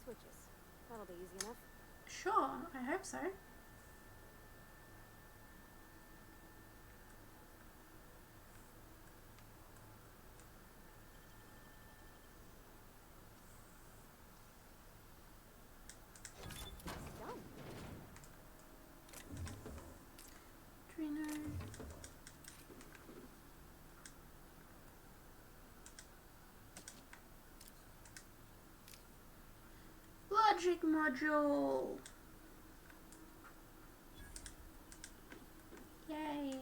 Switches. That'll be easy enough. Sure, I hope so. Done. Trino. Logic module. Yay.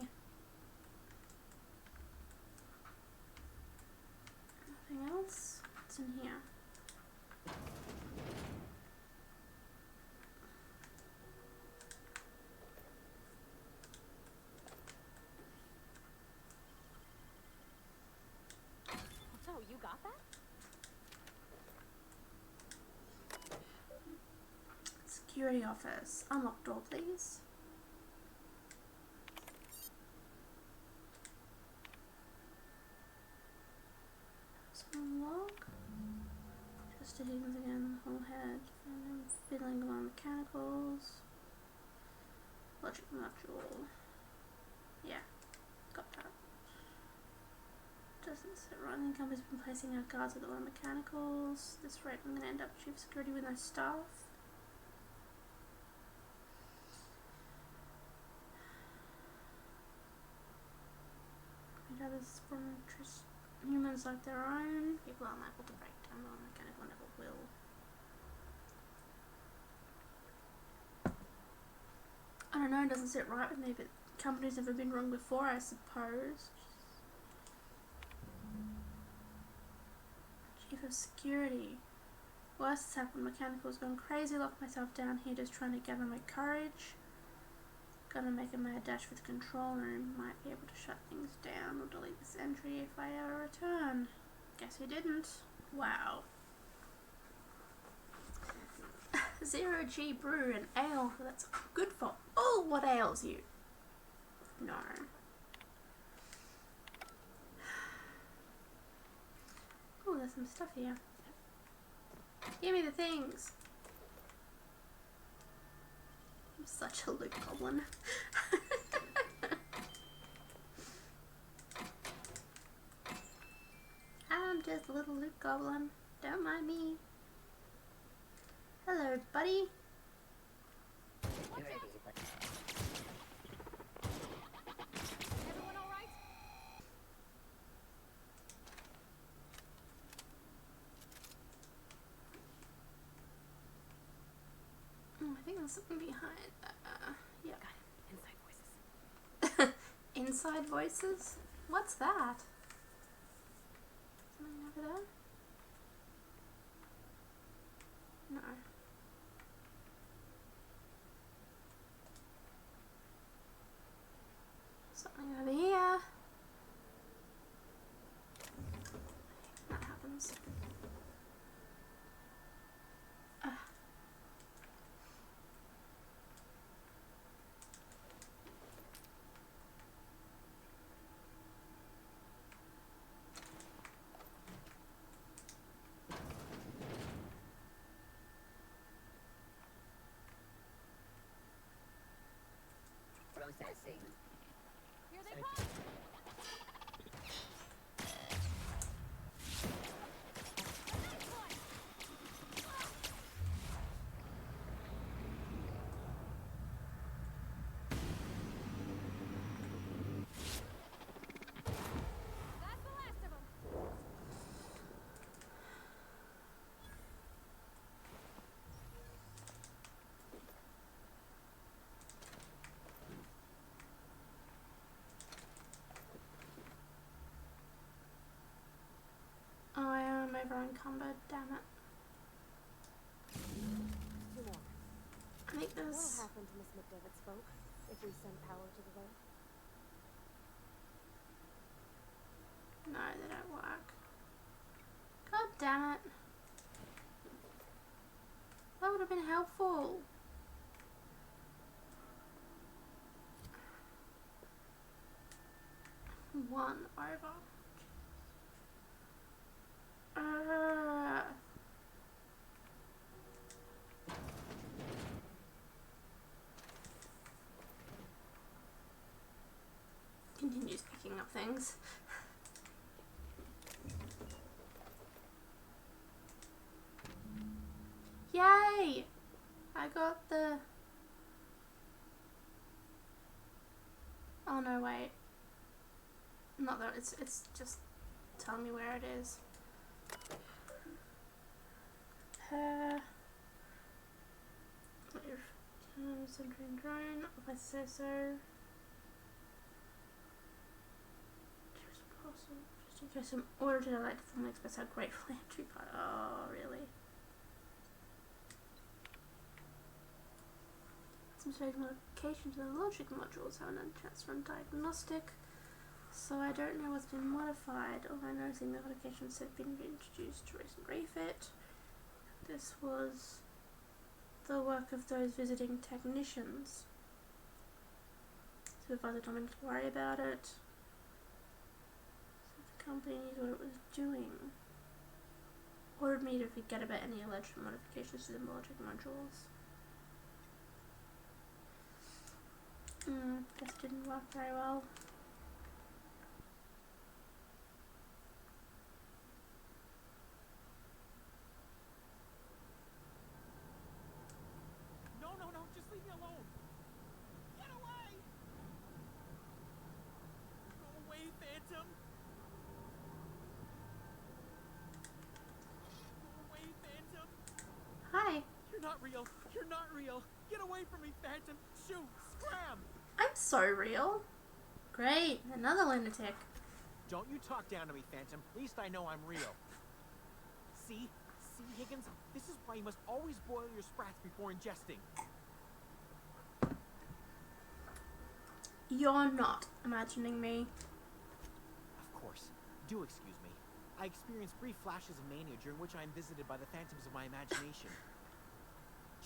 Nothing else? What's in here? So, you got that? Security office. Unlock door, please. So unlock. Just to hit again. full head, fiddling along mechanicals, logic module. Yeah, got that. Doesn't sit right. The company's been placing our guards at all the mechanicals. This rate, I'm going to end up chief security with no staff. Others from humans like their own. People are unable to break down on mechanical never will. I don't know, it doesn't sit right with me, but company's never been wrong before, I suppose. Chief of security. Worst has happened, mechanical's gone crazy, locked myself down here just trying to gather my courage. Gonna make a mad dash for the control room. Might be able to shut things down or delete this entry if I ever return. Guess who didn't? Wow. 0G brew and ale. That's good for all what ails you. No. Oh, there's some stuff here. Give me the things. I'm such a Luke Goblin. I'm just a little Luke Goblin. Don't mind me. Hello, buddy. Everyone all right? Oh, I think there's something behind. Yeah. Inside voices. Inside voices? What's that? Something over there? No. Something over here. That happens. Processing. Here they come. That's the last of them. Oh, I am over encumbered, damn it. Two more. I think What'll there's... happen to Miss McDevitt's folk if we send power to the road? No, they don't work. God damn it. That would have been helpful. One over. Continues picking up things. Yay! I got the... Oh no, wait. Not that, it's just telling me where it is. Centering drone, if I say so. Just in case I'm ordered, I'd like to formally express how grateful I am to be part. Oh, really? Some strange modifications to the logic modules haven't had a chance to run diagnostic, so I don't know what's been modified. All I know is the modifications have been introduced to recent refit. This was the work of those visiting technicians. Supervisor told me not to worry about it. So the company knew what it was doing. Ordered me to forget about any alleged modifications to the logic modules. This didn't work very well. No, just leave me alone. Get away! Go away, Phantom. Go away, Phantom. Hi. You're not real. You're not real. Get away from me, Phantom. Shoot, scram. I'm so real. Great, another lunatic. Don't you talk down to me, Phantom. At least I know I'm real. See, Higgins? This is why you must always boil your sprats before ingesting. You're not imagining me. Of course. Do excuse me. I experience brief flashes of mania during which I am visited by the phantoms of my imagination.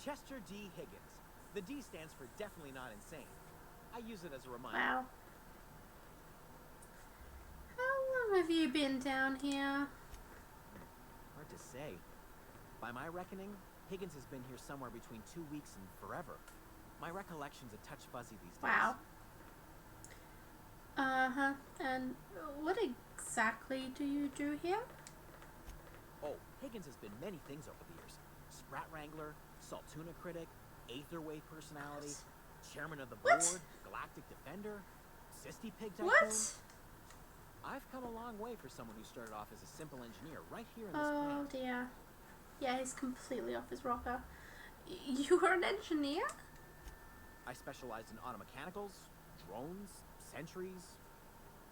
Chester D. Higgins. The D stands for definitely not insane. I use it as a reminder. Wow. How long have you been down here? Hard to say. By my reckoning, Higgins has been here somewhere between 2 weeks and forever. My recollection's a touch fuzzy these days. Wow. And what exactly do you do here? Oh, Higgins has been many things over the years. Sprat Wrangler, Saltuna Critic, Aetherwave Personality, Chairman of the Board, Galactic Defender, Sisty Pig Tycoon. What? I've come a long way for someone who started off as a simple engineer right here in this Oh plant. dear. Yeah, he's completely off his rocker. You were an engineer? I specialized in automechanicals, drones, sentries,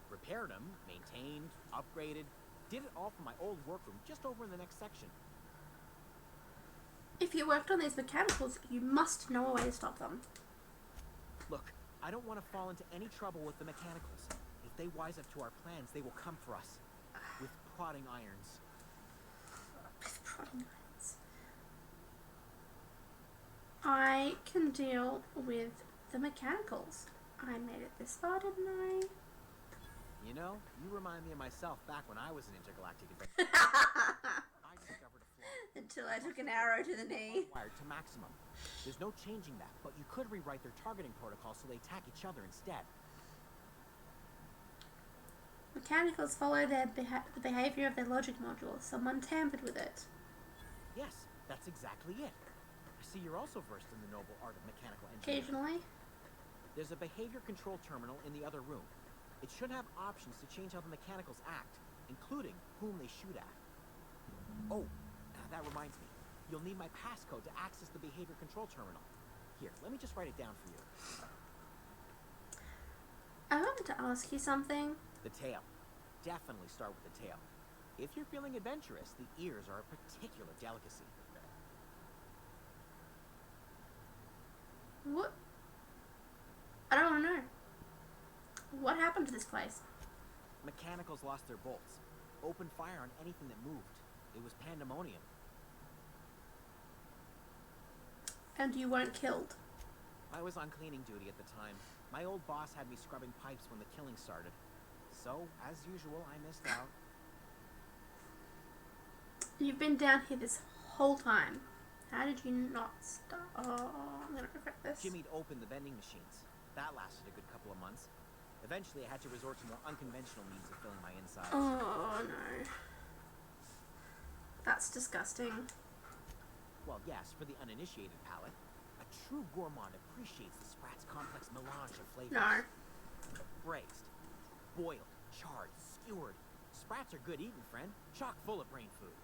repaired them, maintained, upgraded, did it all from my old workroom just over in the next section. If you worked on these mechanicals, you must know a way to stop them. Look, I don't want to fall into any trouble with the mechanicals. If they wise up to our plans, they will come for us with prodding irons. With prodding irons. I can deal with the mechanicals. I made it this far, didn't I? You know, you remind me of myself back when I was an intergalactic adventurer. I discovered a flaw. Until I took an arrow to the knee. Wired to maximum. There's no changing that, but you could rewrite their targeting protocol so they attack each other instead. Mechanicals follow the behavior of their logic module. Someone tampered with it. Yes, that's exactly it. I see you're also versed in the noble art of mechanical engineering. Occasionally. There's a behavior control terminal in the other room. It should have options to change how the mechanicals act, including whom they shoot at. Oh, that reminds me. You'll need my passcode to access the behavior control terminal. Here, let me just write it down for you. I wanted to ask you something. The tail. Definitely start with the tail. If you're feeling adventurous, the ears are a particular delicacy. What? I don't want to know. What happened to this place? Mechanicals lost their bolts. Opened fire on anything that moved. It was pandemonium. And you weren't killed. I was on cleaning duty at the time. My old boss had me scrubbing pipes when the killing started. So, as usual, I missed out. You've been down here this whole time. How did you not stop? Oh, I'm gonna regret this. Jimmy'd opened the vending machines. That lasted a good couple of months. Eventually, I had to resort to more unconventional means of filling my insides. Oh no. That's disgusting. Well, yes, for the uninitiated palate. A true gourmand appreciates the Sprat's complex melange of flavors. No. Braised, boiled, charred, skewered. Sprats are good eating, friend. Chock full of brain food.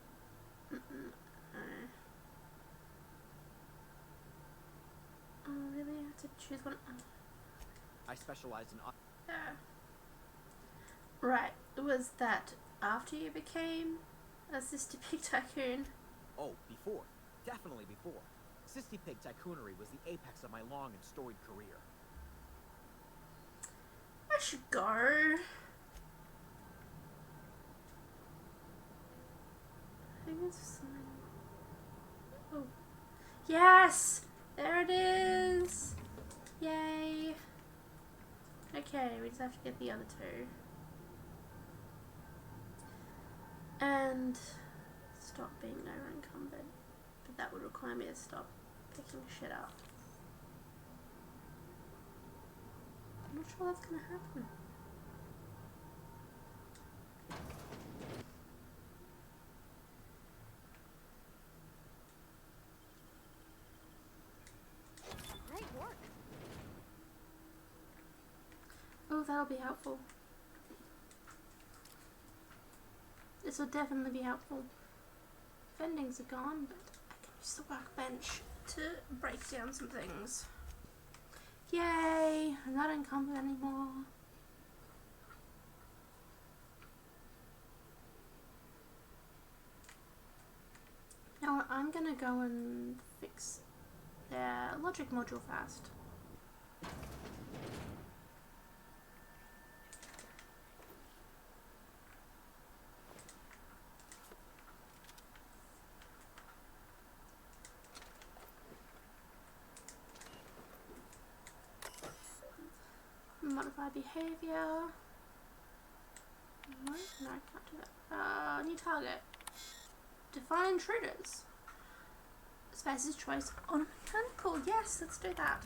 Oh, really? I have to choose one? Oh. I specialized in... Right. Was that after you became a Sister Pig Tycoon? Oh, before. Definitely before. Sisty Pig Tycoonery was the apex of my long and storied career. I should go. Oh. Yes! There it is! Yay! Okay, we just have to get the other two. And Stop being over encumbered. But that would require me to stop picking shit up. I'm not sure that's gonna happen. Great work. Oh, that'll be helpful. This will definitely be helpful. Fendings are gone, but I can use the workbench to break down some things. Yay! I'm not encumbered anymore. Now I'm gonna go and fix their logic module fast. Modify behavior. No, I can't do that. New target. Define intruders. Space's choice on mechanical. Yes, let's do that.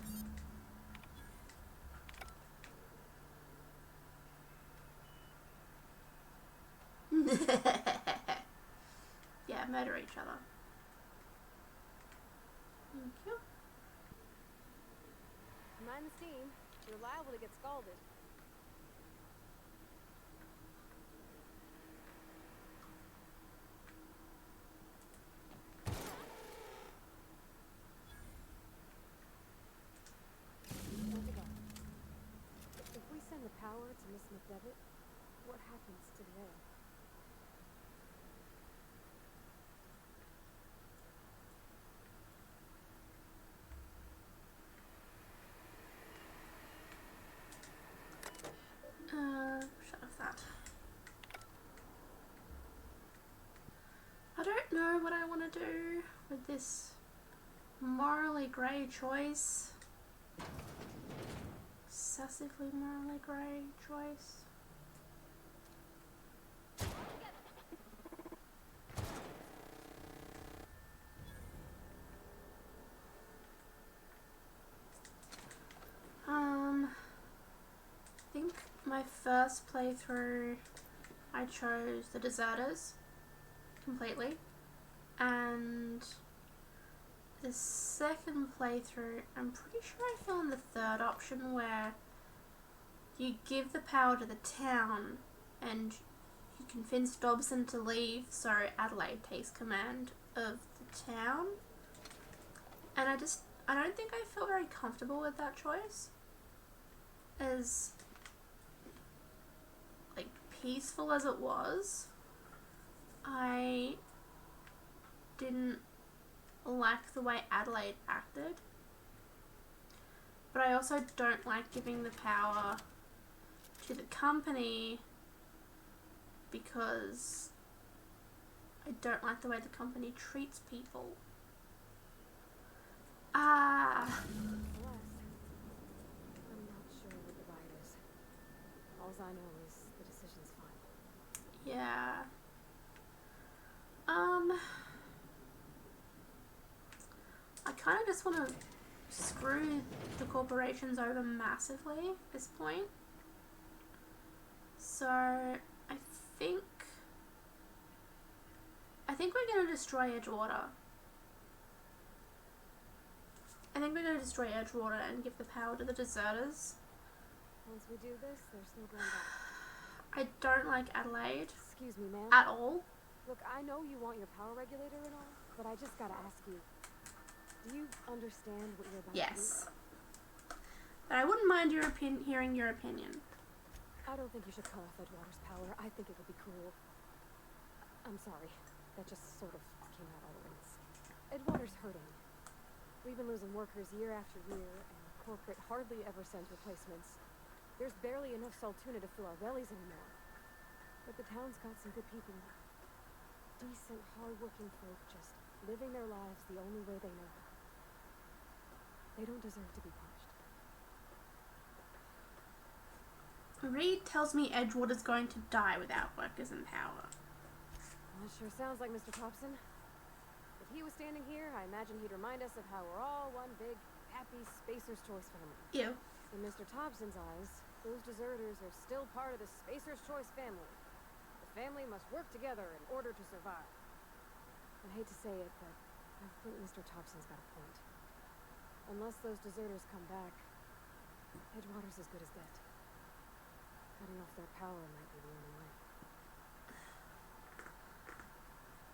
Yeah, murder each other. Thank you. Mind the steam. You're liable to get scalded. Where'd they go? If we send the power to Miss McDevitt, what happens to the air? Shut off that. I don't know what I want to do with this morally grey choice. Excessively morally grey choice. I think my first playthrough I chose the deserters completely, and the second playthrough I'm pretty sure I found the third option where you give the power to the town and you convince Dobson to leave so Adelaide takes command of the town, and I don't think I feel very comfortable with that choice. As like peaceful as it was, I didn't like the way Adelaide acted, but I also don't like giving the power to the company because I don't like the way the company treats people. Celeste, I'm not sure what the right is. Alls I know is the decision's final. Yeah. I kind of just want to screw the corporations over massively at this point. So I think we're going to destroy Edgewater. I think we're going to destroy Edgewater and give the power to the deserters. Once we do this, there's no going back. I don't like Adelaide Excuse me, ma'am. at all. Look, I know you want your power regulator and all, but I just gotta ask you. Do you understand what you're about Yes. But I wouldn't mind hearing your opinion. to do? I don't think you should cut off Edgewater's power. I think it would be cruel. I'm sorry. That just sort of came out all at once. Edgewater's hurting. We've been losing workers year after year, and corporate hardly ever sends replacements. There's barely enough Saltuna to fill our bellies anymore. But the town's got some good people. Decent, hard-working folk just living their lives the only way they know how. They don't deserve to be punished. Reed tells me Edgewater's going to die without workers in power. That sure sounds like Mr. Thompson. If he was standing here, I imagine he'd remind us of how we're all one big, happy Spacer's Choice family. Ew. In Mr. Thompson's eyes, those deserters are still part of the Spacer's Choice family. The family must work together in order to survive. I hate to say it, but I think Mr. Thompson's got a point. Unless those deserters come back, Edgewater's as good as dead. Cutting off their power might be the only way.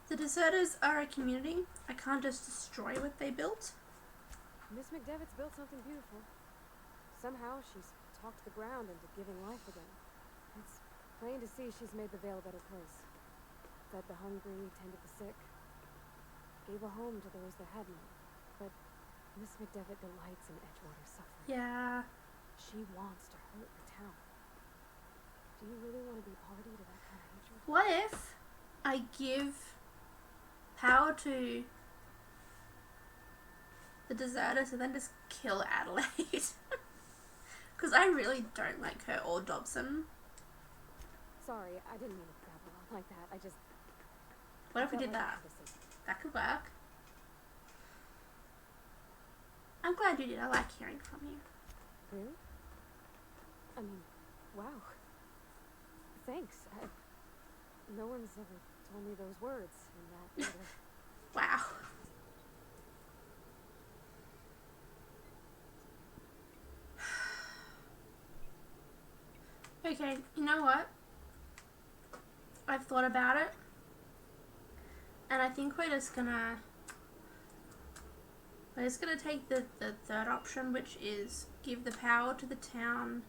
The deserters are a community. I can't just destroy what they built. Miss McDevitt's built something beautiful. Somehow she's talked the ground into giving life again. It's plain to see she's made the Vale a better place. Fed the hungry, tended the sick. Gave a home to those that had none. But Miss McDevitt delights in Edgewater's suffering. Yeah. She wants to hurt the town. Do you really want to be party to that kind of hatred? What if I give power to the deserters and then just kill Adelaide? Because I really don't like her or Dobson. Sorry, I didn't mean to babble on like that. I just... What if we felt did like that? I had to say something. That could work. I'm glad you did. I like hearing from you. Really? I mean, wow. Thanks. No one's ever told me those words in that order. Wow. Okay, you know what? I've thought about it. And I think we're just gonna take the third option, which is give the power to the town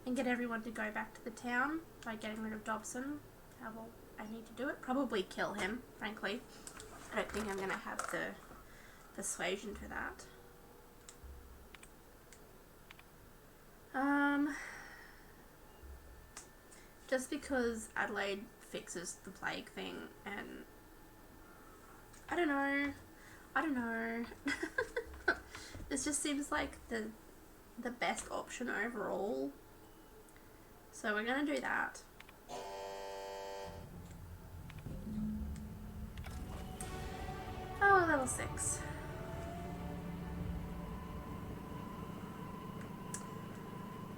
and get everyone to go back to the town by getting rid of Dobson. How will I need to do it? Probably kill him, frankly. I don't think I'm gonna have the persuasion for that. Just because Adelaide fixes the plague thing, and I don't know. This just seems like the best option overall. So we're gonna do that. Oh, level 6.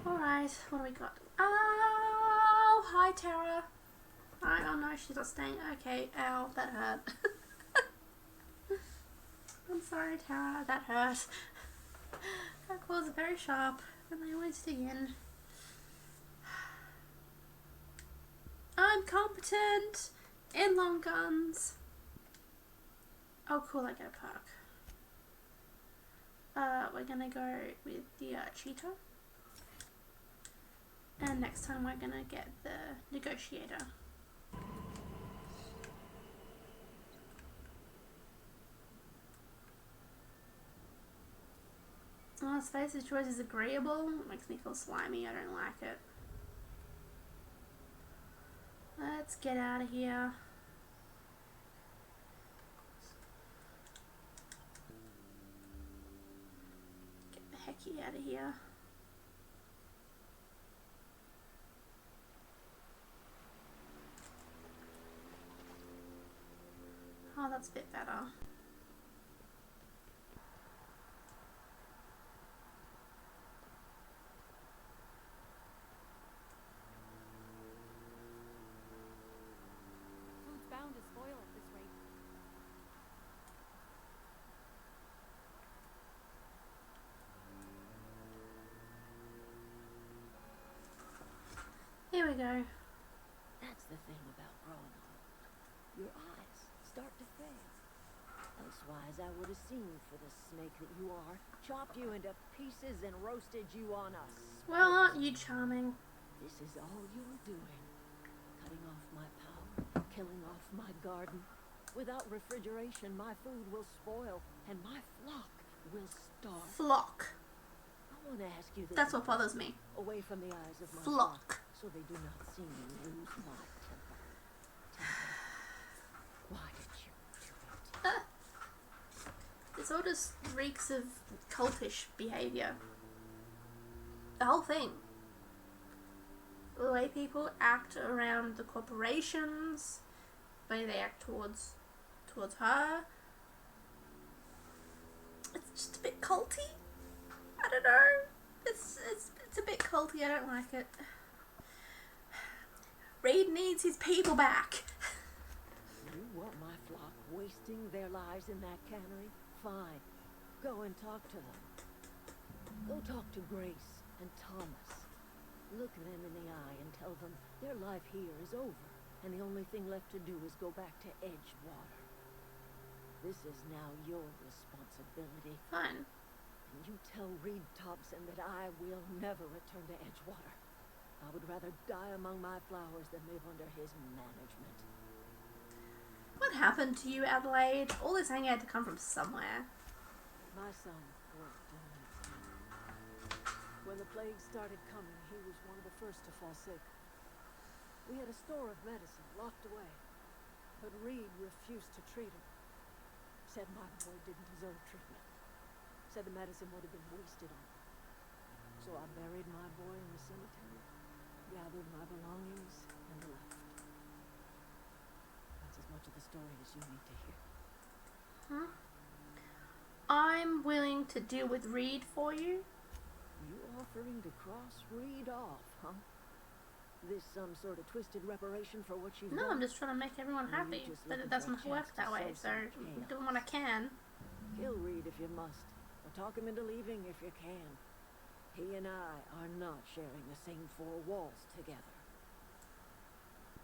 Alright, what do we got? Oh, hi Tara. Hi, oh no, she's not staying. Okay, ow, that hurt. I'm sorry, Tara, that hurt. That claws are very sharp and they always dig in. I'm competent in long guns. Oh cool, I get a perk. We're gonna go with the cheetah. And next time we're gonna get the negotiator. Oh, Space's choice is agreeable. It makes me feel slimy. I don't like it. Let's get out of here. Get the hecky out of here. Oh, that's a bit better. Food's bound to spoil at this rate. Here we go. That's the thing about growing old. Your eyes start to fail. Elsewise, I would have seen for the snake that you are, chopped you into pieces and roasted you on a spit. Well, aren't you charming? This is all you're doing. Cutting off my power, killing off my garden. Without refrigeration, my food will spoil, and my flock will starve. Flock. I want to ask you this. That's what bothers me. Away from the eyes of my Flock. so they do not see me lose my temper. Tell me, why did you do it? This all just reeks of cultish behaviour. The whole thing. The way people act around the corporations, way they act towards her. It's just a bit culty. I don't know. It's a bit culty. I don't like it. Reed needs his people back. You want my flock wasting their lives in that cannery? Fine. Go and talk to them. Go talk to Grace and Thomas. Look them in the eye and tell them their life here is over, and the only thing left to do is go back to Edgewater. This is now your responsibility. Fine. And you tell Reed Thompson that I will never return to Edgewater. I would rather die among my flowers than live under his management. What happened to you, Adelaide? All this anger had to come from somewhere. My son worked in that town. When the plague started coming, he was one of the first to fall sick. We had a store of medicine locked away, but Reed refused to treat him. Said my boy didn't deserve treatment. Said the medicine would have been wasted on him. So I buried my boy in the cemetery, gathered my belongings, and left. That's as much of the story as you need to hear. Huh? I'm willing to deal with Reed for you. You offering to cross Reed off, huh? This some sort of twisted reparation for what you've No, done? I'm just trying to make everyone Or are you happy. just But looking it for a doesn't chance work to that way, sow so some I'm chaos? doing what I can. Kill Reed if you must, or talk him into leaving if you can. He and I are not sharing the same four walls together.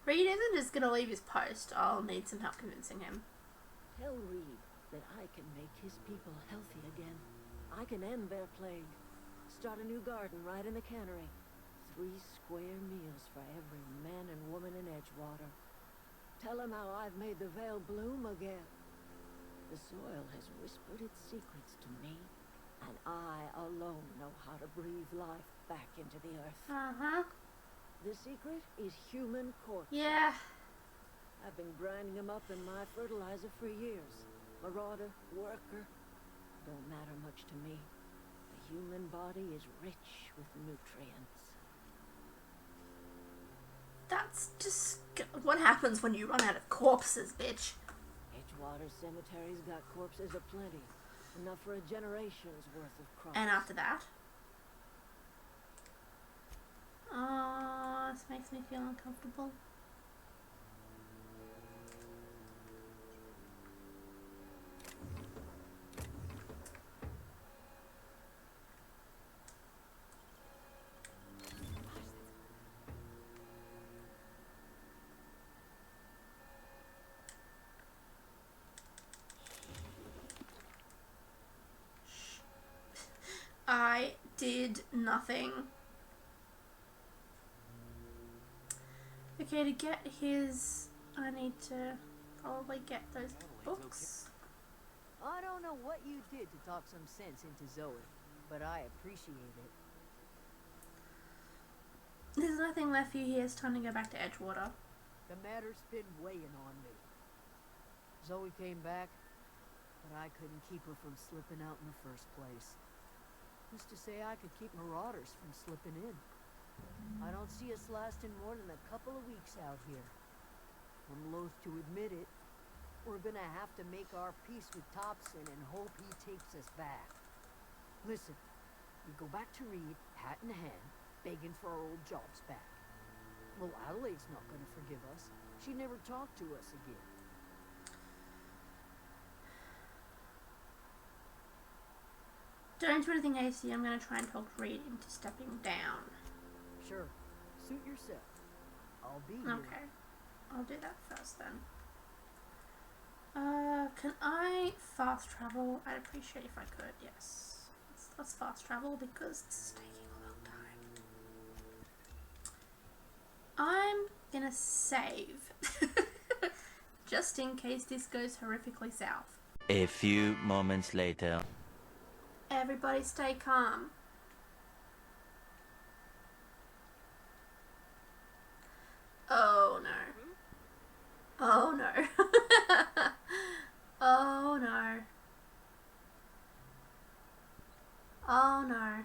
Reed isn't just gonna leave his post. I'll need some help convincing him. Tell Reed that I can make his people healthy again. I can end their plague. Start a new garden right in the cannery. 3 square meals for every man and woman in Edgewater. Tell him how I've made the Vale bloom again. The soil has whispered its secrets to me, and I alone know how to breathe life back into the earth. Uh-huh. The secret is human corpses. Yeah. I've been grinding them up in my fertilizer for years. Marauder, worker, don't matter much to me. The human body is rich with nutrients. That's just... What happens when you run out of corpses, bitch? Edgewater Cemetery's got corpses aplenty. Enough for a generation's worth of crops. And after that? Oh, this makes me feel uncomfortable. I did nothing. Okay, to get his... I need to probably get those books. I don't know what you did to talk some sense into Zoe, but I appreciate it. There's nothing left for you here. It's time to go back to Edgewater. The matter's been weighing on me. Zoe came back, but I couldn't keep her from slipping out in the first place. Who's to say I could keep marauders from slipping in? I don't see us lasting more than a couple of weeks out here. I'm loath to admit it. We're gonna have to make our peace with Thompson and hope he takes us back. Listen, we go back to Reed, hat in hand, begging for our old jobs back. Well, Adelaide's not gonna forgive us. She never talked to us again. Don't do anything hasty. I'm going to try and talk Reed into stepping down. Sure, suit yourself. I'll be here. Okay. I'll do that first then. Can I fast travel? I'd appreciate if I could, yes. Let's fast travel because this is taking a long time. I'm gonna save. Just in case this goes horrifically south. A few moments later. Everybody stay calm. Oh no. Oh no. Oh no. Oh no.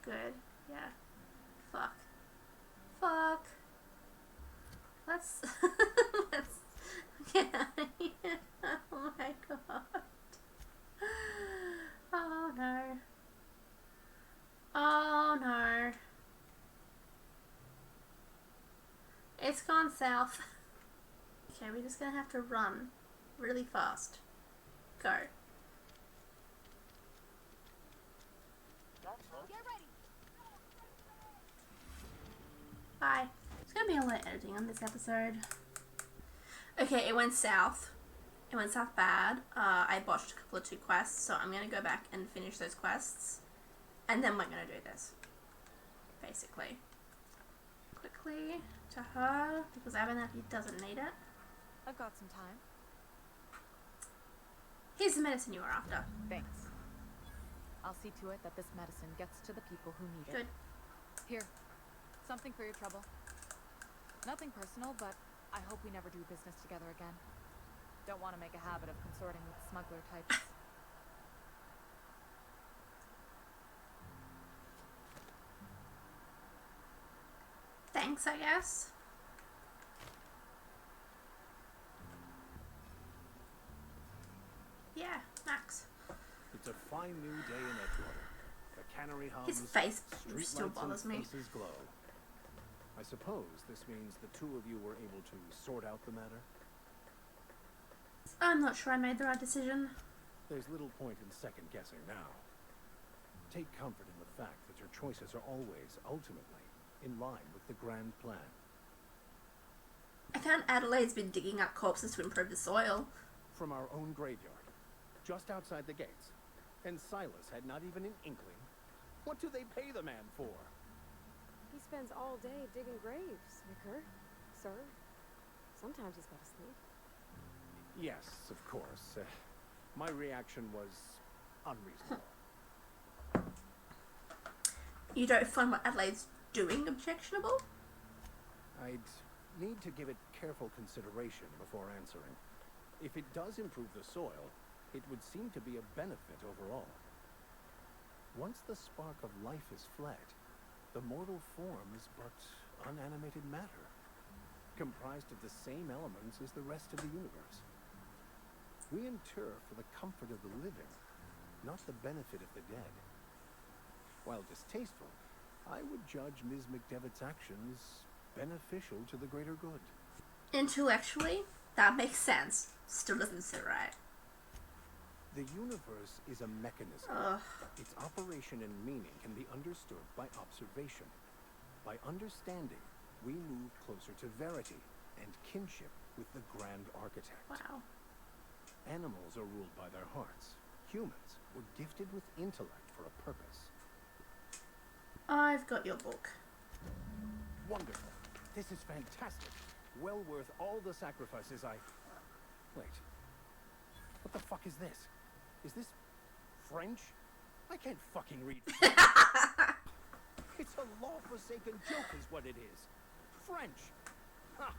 Good. Yeah. Fuck. Fuck. let's get out of here. Oh my god. Oh no. Oh no. It's gone south. Okay, we're just gonna have to run really fast. Go. Get ready. Bye. There's gonna be a lot of editing on this episode. Okay, it went south. It went south bad. I botched a couple of 2 quests, so I'm gonna go back and finish those quests. And then we're gonna do this. Basically. Quickly to her, because Abernathy doesn't need it. I've got some time. Here's the medicine you were after. Thanks. I'll see to it that this medicine gets to the people who need it. Good. Here. Something for your trouble. Nothing personal, but I hope we never do business together again. Don't want to make a habit of consorting with smuggler types. Thanks, I guess. Yeah, Max. It's a fine new day in Edgewater. The cannery hums. His face street still lights and bothers me. faces glow. I suppose this means the two of you were able to sort out the matter? I'm not sure I made the right decision. There's little point in second guessing now. Take comfort in the fact that your choices are always, ultimately, in line with the grand plan. I found Adelaide's been digging up corpses to improve the soil. From our own graveyard, just outside the gates. And Silas had not even an inkling. What do they pay the man for? He spends all day digging graves, Vicar. Sir. Sometimes he's got to sleep. Yes, of course. My reaction was unreasonable. You don't find what Adelaide's doing objectionable? I'd need to give it careful consideration before answering. If it does improve the soil, it would seem to be a benefit overall. Once the spark of life is fled, the mortal form is but unanimated matter, comprised of the same elements as the rest of the universe. We inter for the comfort of the living, not the benefit of the dead. While distasteful, I would judge Ms. McDevitt's actions beneficial to the greater good. Intellectually, that makes sense. Still doesn't sit right. The universe is a mechanism. Its operation and meaning can be understood by observation. By understanding, we move closer to verity and kinship with the grand architect. Wow. Animals are ruled by their hearts. Humans were gifted with intellect for a purpose. I've got your book. Wonderful. This is fantastic. Well worth all the sacrifices I... Wait. What the fuck is this? Is this French? I can't fucking read French. It's a law-forsaken joke is what it is. French. Ha!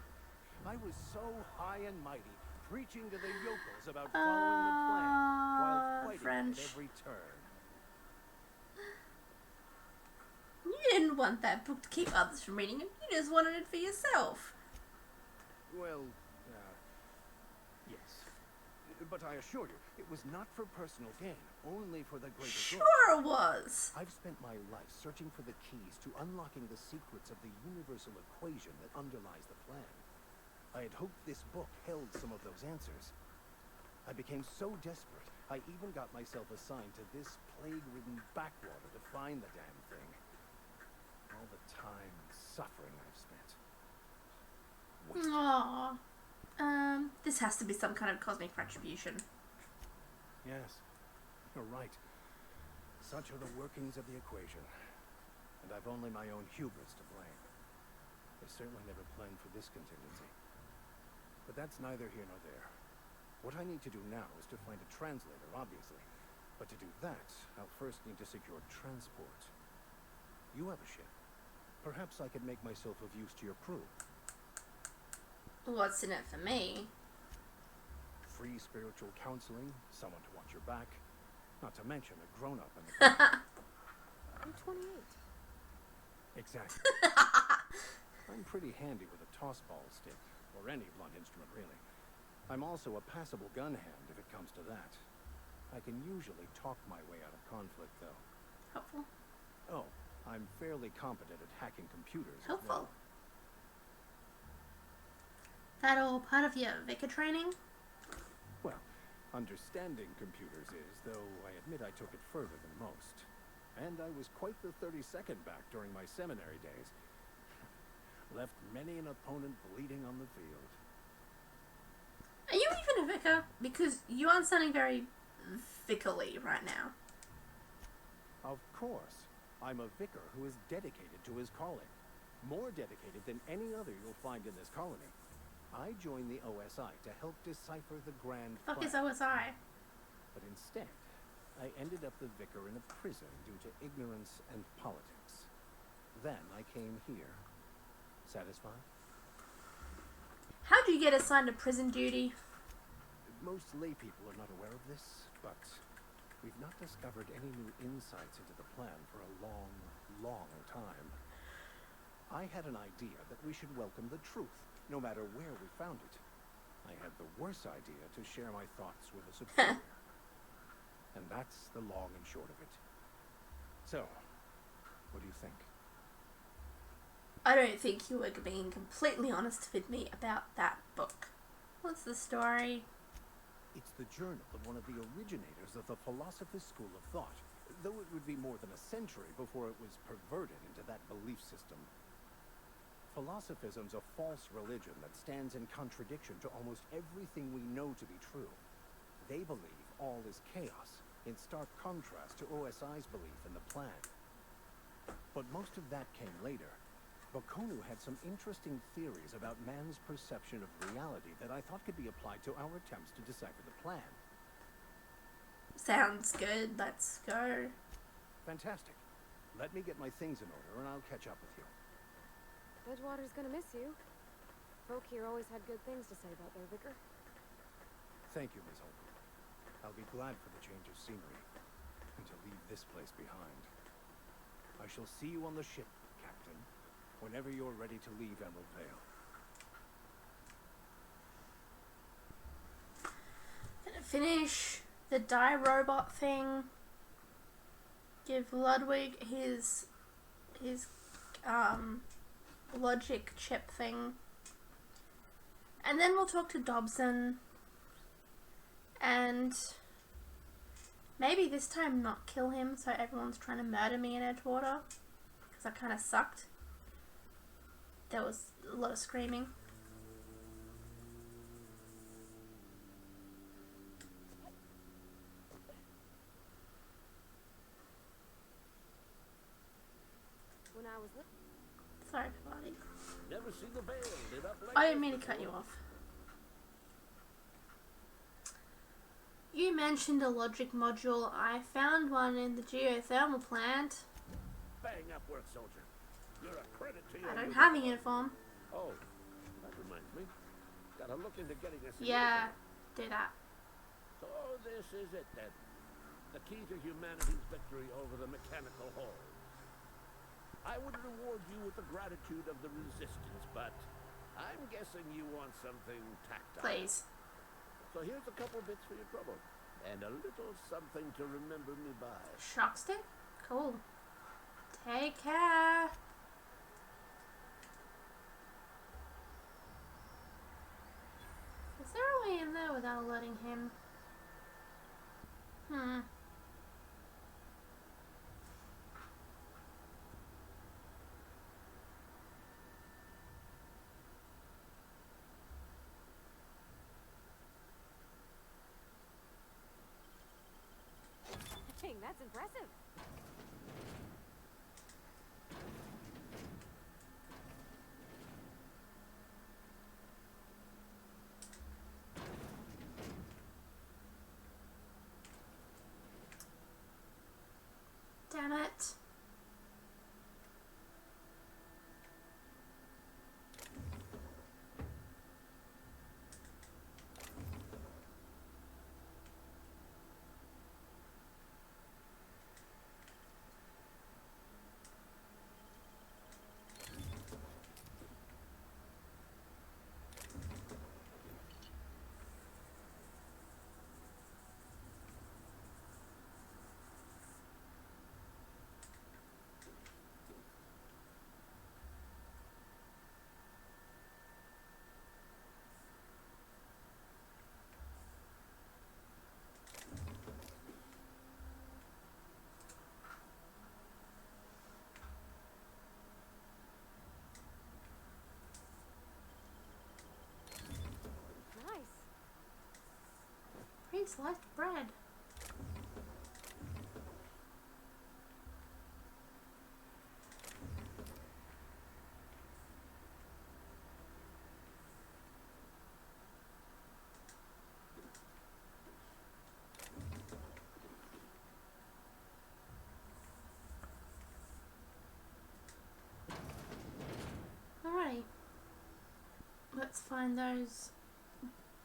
I was so high and mighty, preaching to the yokels about following the plan, while fighting French. at every turn. You didn't want that book to keep others from reading it. You just wanted it for yourself. Well, yes. But I assure you, it was not for personal gain, only for the greater good. Sure it was. I've spent my life searching for the keys to unlocking the secrets of the universal equation that underlies the plan. I had hoped this book held some of those answers. I became so desperate, I even got myself assigned to this plague-ridden backwater to find the damn thing. All the time and suffering I've spent. Wasted. Aww. This has to be some kind of cosmic retribution. Yes, you're right. Such are the workings of the equation. And I've only my own hubris to blame. I certainly never planned for this contingency. But that's neither here nor there. What I need to do now is to find a translator, obviously. But to do that, I'll first need to secure transport. You have a ship. Perhaps I could make myself of use to your crew. What's in it for me? Free spiritual counseling, someone to watch your back, not to mention a grown-up in the I'm 28. Exactly. I'm pretty handy with a toss ball stick, or any blunt instrument, really. I'm also a passable gun hand if it comes to that. I can usually talk my way out of conflict, though. Helpful. Oh, I'm fairly competent at hacking computers as Helpful. well. That all part of your vicar training? Well, understanding computers is, though I admit I took it further than most. And I was quite the 32nd back during my seminary days. Left many an opponent bleeding on the field. Are you even a vicar? Because you aren't sounding very vicarly right now. Of course. I'm a vicar who is dedicated to his calling. More dedicated than any other you'll find in this colony. I joined the OSI to help decipher the grand Fuck plan. is OSI? But instead, I ended up the vicar in a prison due to ignorance and politics. Then I came here. Satisfied? How do you get assigned to prison duty? Most lay people are not aware of this, but we've not discovered any new insights into the plan for a long, long time. I had an idea that we should welcome the truth, no matter where we found it. I had the worse idea to share my thoughts with a superior. And that's the long and short of it. So, what do you think? I don't think you were being completely honest with me about that book. What's the story? It's the journal of one of the originators of the Philosopher's School of Thought, though it would be more than a century before it was perverted into that belief system. Philosophism's a false religion that stands in contradiction to almost everything we know to be true. They believe all is chaos, in stark contrast to OSI's belief in the plan. But most of that came later. Bokonu had some interesting theories about man's perception of reality that I thought could be applied to our attempts to decipher the plan. Sounds good. Let's go. Fantastic. Let me get my things in order and I'll catch up with you. Edgewater's gonna miss you. Folk here always had good things to say about their vicar. Thank you, Miss Holcomb. I'll be glad for the change of scenery and to leave this place behind. I shall see you on the ship, Captain, whenever you're ready to leave Emerald Vale. Gonna finish the die robot thing. Give Ludwig his logic chip thing. And then we'll talk to Dobson. And maybe this time not kill him so everyone's trying to murder me in Edgewater. Because that kind of sucked. There was a lot of screaming. When I was Sorry, buddy. Never seen the veil lit up like I didn't mean to cut you off. You mentioned a logic module. I found one in the geothermal plant. Bang up work, soldier. You're a credit to your I don't have a uniform. Oh, that reminds me. Gotta look into getting us. Yeah, do that. So this is it then. The key to humanity's victory over the mechanical horde. I would reward you with the gratitude of the resistance, but I'm guessing you want something tactile. Please. So here's a couple bits for your trouble. And a little something to remember me by. Shock stick? Cool. Take care. Is there a way in there without alerting him? Dang, that's impressive. Damn it. Yay, sliced bread. Alright. Let's find those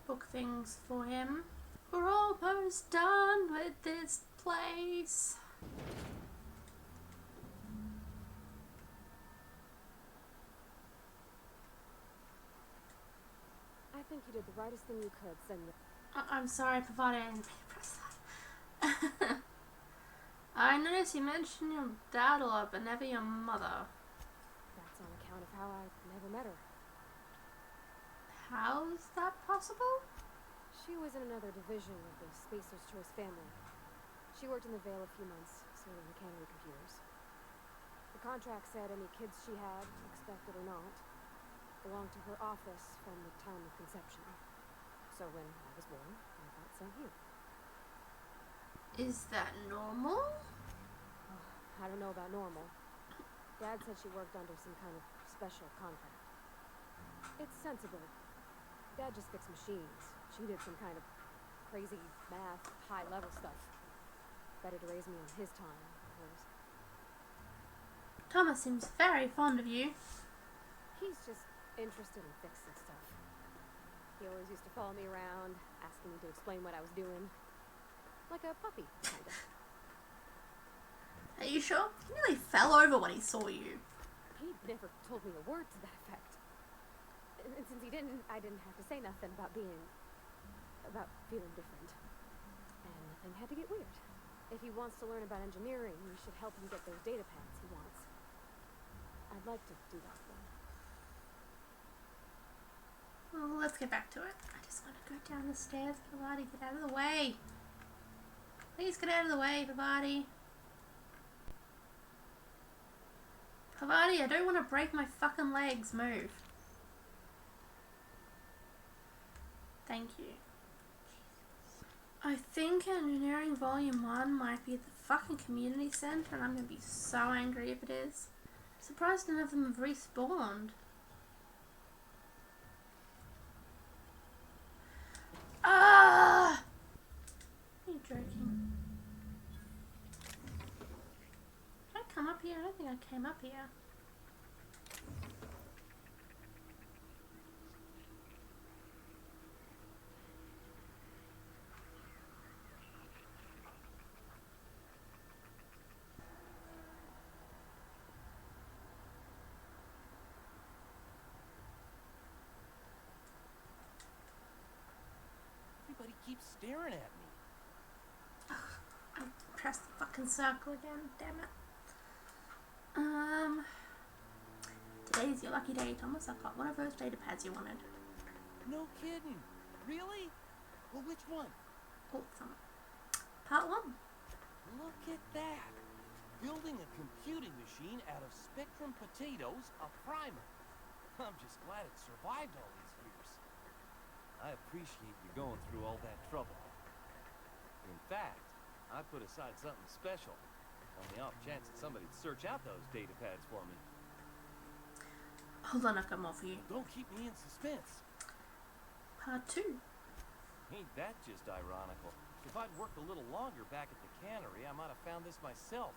book things for him. We're almost done with this place. I think you did the rightest thing you could, Senor. I'm sorry, Pavada, I didn't press that. I noticed you mentioned your dad a lot, but never your mother. That's on account of how I never met her. How's that possible? She was in another division of the Spacer's Choice family. She worked in the Vale a few months, sorting the cannery computers. The contract said any kids she had, expected or not, belonged to her office from the time of conception. So when I was born, I got sent here. Is that normal? Oh, I don't know about normal. Dad said she worked under some kind of special contract. It's sensible. Dad just fixed machines. She did some kind of crazy math, high-level stuff. Better to raise me on his time, hers. Thomas seems very fond of you. He's just interested in fixing stuff. He always used to follow me around, asking me to explain what I was doing. Like a puppy, kind of. Are you sure? He nearly fell over when he saw you. He never told me a word to that effect. And since he didn't, I didn't have to say nothing about feeling different. And nothing had to get weird. If he wants to learn about engineering, we should help him get those data pads he wants. I'd like to do that for him. Well, let's get back to it. I just want to go down the stairs. Pavadi, get out of the way. Please get out of the way, Pavadi. Pavadi, I don't want to break my fucking legs. Move. Thank you. I think Engineering Volume 1 might be at the fucking community center, and I'm gonna be so angry if it is. Surprised none of them have respawned. Ah! Are you joking? Did I come up here? I don't think I came up here. Everybody keeps staring at me. I pressed the fucking circle again, damn it. Today's your lucky day, Thomas. I've got one of those data pads you wanted. No kidding. Really? Well, which one? Awesome. Part 1. Look at that. Building a computing machine out of Spectrum potatoes, a primer. I'm just glad it survived all these years. I appreciate you going through all that trouble. In fact, I put aside something special on the off chance that somebody'd search out those data pads for me. Hold on, I've got more for you. Don't keep me in suspense. Part 2. Ain't that just ironical? If I'd worked a little longer back at the cannery, I might have found this myself.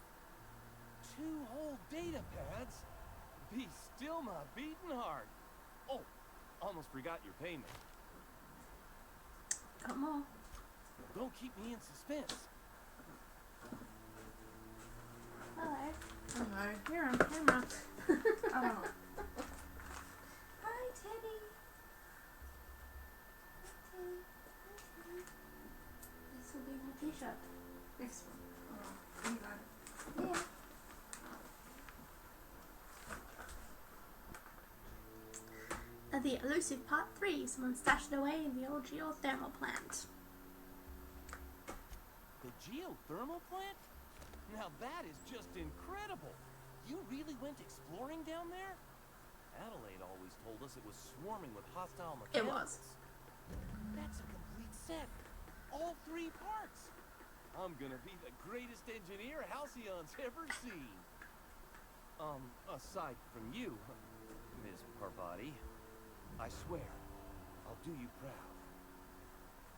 2 whole data pads? Be still my beating heart. Oh, almost forgot your payment. Got more. Don't keep me in suspense. Hello. Hello. You're on camera. Oh. Hi, Teddy. Hi, Teddy. Hi, Teddy. This will be my t-shirt. This one. Oh, you got it. Yeah. The elusive part 3. Someone stashed it away in the old geothermal plant. The geothermal plant? Now that is just incredible. You really went exploring down there? Adelaide always told us it was swarming with hostile mechanicals. It was. That's a complete set. all 3 parts. I'm gonna be the greatest engineer Halcyon's ever seen. Aside from you, Ms. Parvati, I swear, I'll do you proud.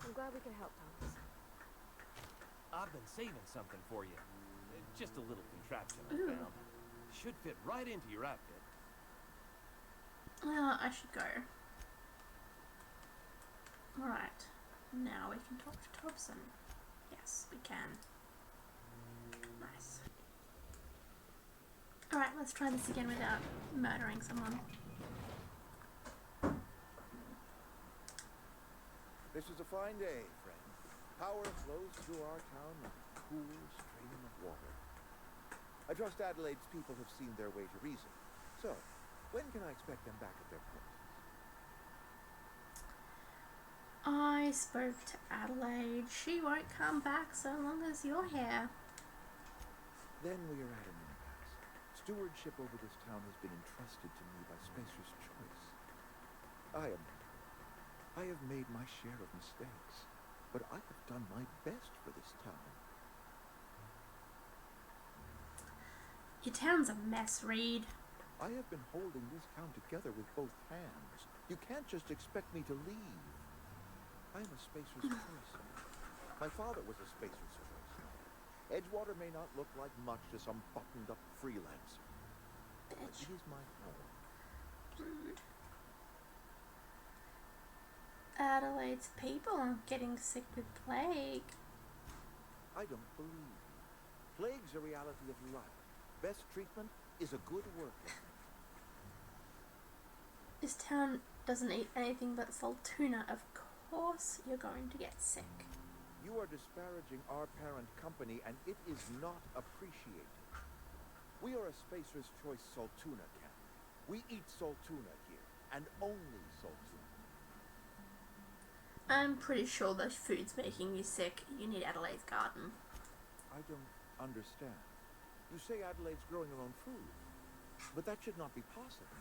I'm glad we could help, Thomas. I've been saving something for you. Just a little contraption I found. Should fit right into your outfit. I should go. Alright, now we can talk to Thompson. Yes, we can. Nice. Alright, let's try this again without murdering someone. This is a fine day, friend. Power flows through our town like a cool stream of water. I trust Adelaide's people have seen their way to reason. So, when can I expect them back at their posts? I spoke to Adelaide. She won't come back so long as you're here. Then we are at an impasse. Stewardship over this town has been entrusted to me by Spacer's Choice. I have made my share of mistakes, but I have done my best for this town. Your town's a mess, Reed. I have been holding this town together with both hands. You can't just expect me to leave. I am a Spacer's Choice. My father was a Spacer's Choice. Edgewater may not look like much to some buttoned-up freelancer, but it is my home. Rude. Adelaide's people are getting sick with plague. I don't believe you. Plague's a reality of life. Best treatment is a good work ethic. This town doesn't eat anything but salt tuna. Of course you're going to get sick. You are disparaging our parent company, and it is not appreciated. We are a Spacer's Choice salt tuna camp. We eat salt tuna here, and only salt tuna. I'm pretty sure the food's making you sick. You need Adelaide's garden. I don't understand. You say Adelaide's growing her own food, but that should not be possible.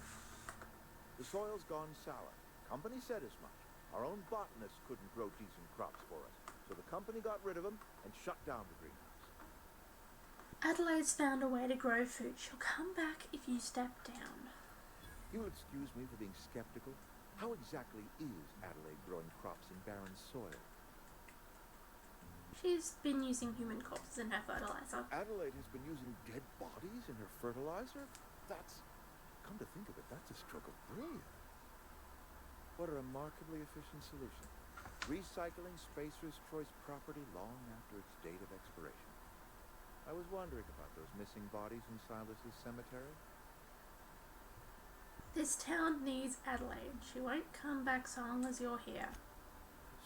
The soil's gone sour. Company said as much. Our own botanists couldn't grow decent crops for us, so the company got rid of them and shut down the greenhouse. Adelaide's found a way to grow food. She'll come back if you step down. You'll excuse me for being skeptical. How exactly is Adelaide growing crops in barren soil? She's been using human corpses in her fertilizer. Adelaide has been using dead bodies in her fertilizer? Come to think of it, that's a stroke of brilliance. What a remarkably efficient solution. Recycling Spacer's Choice property long after its date of expiration. I was wondering about those missing bodies in Silas's cemetery. This town needs Adelaide. She won't come back so long as you're here.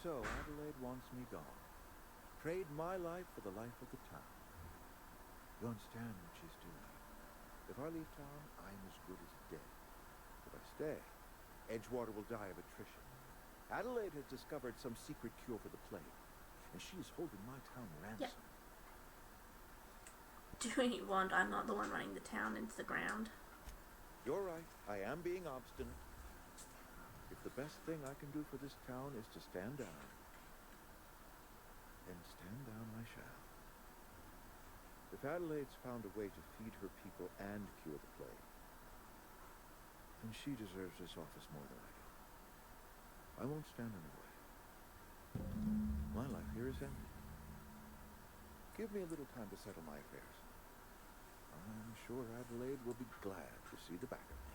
So, Adelaide wants me gone. Trade my life for the life of the town. You understand what she's doing. If I leave town, I'm as good as dead. If I stay, Edgewater will die of attrition. Adelaide has discovered some secret cure for the plague, and she is holding my town ransom. Yep. Do what you want. I'm not the one running the town into the ground. You're right. I am being obstinate. If the best thing I can do for this town is to stand down, then stand down I shall. If Adelaide's found a way to feed her people and cure the plague, then she deserves this office more than I do. I won't stand in the way. My life here is ended. Give me a little time to settle my affairs. I'm sure Adelaide will be glad to see the back of me.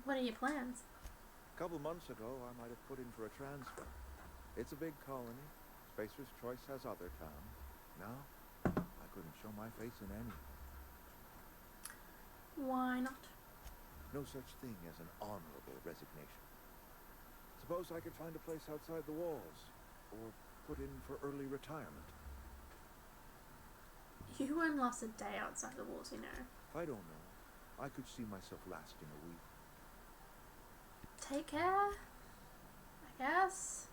What are your plans? A couple months ago, I might have put in for a transfer. It's a big colony. Spacer's Choice has other towns. Now, I couldn't show my face in any. Why not? No such thing as an honorable resignation. Suppose I could find a place outside the walls, or put in for early retirement. You won't last a day outside the walls, you know. I don't know. I could see myself lasting a week. Take care, I guess.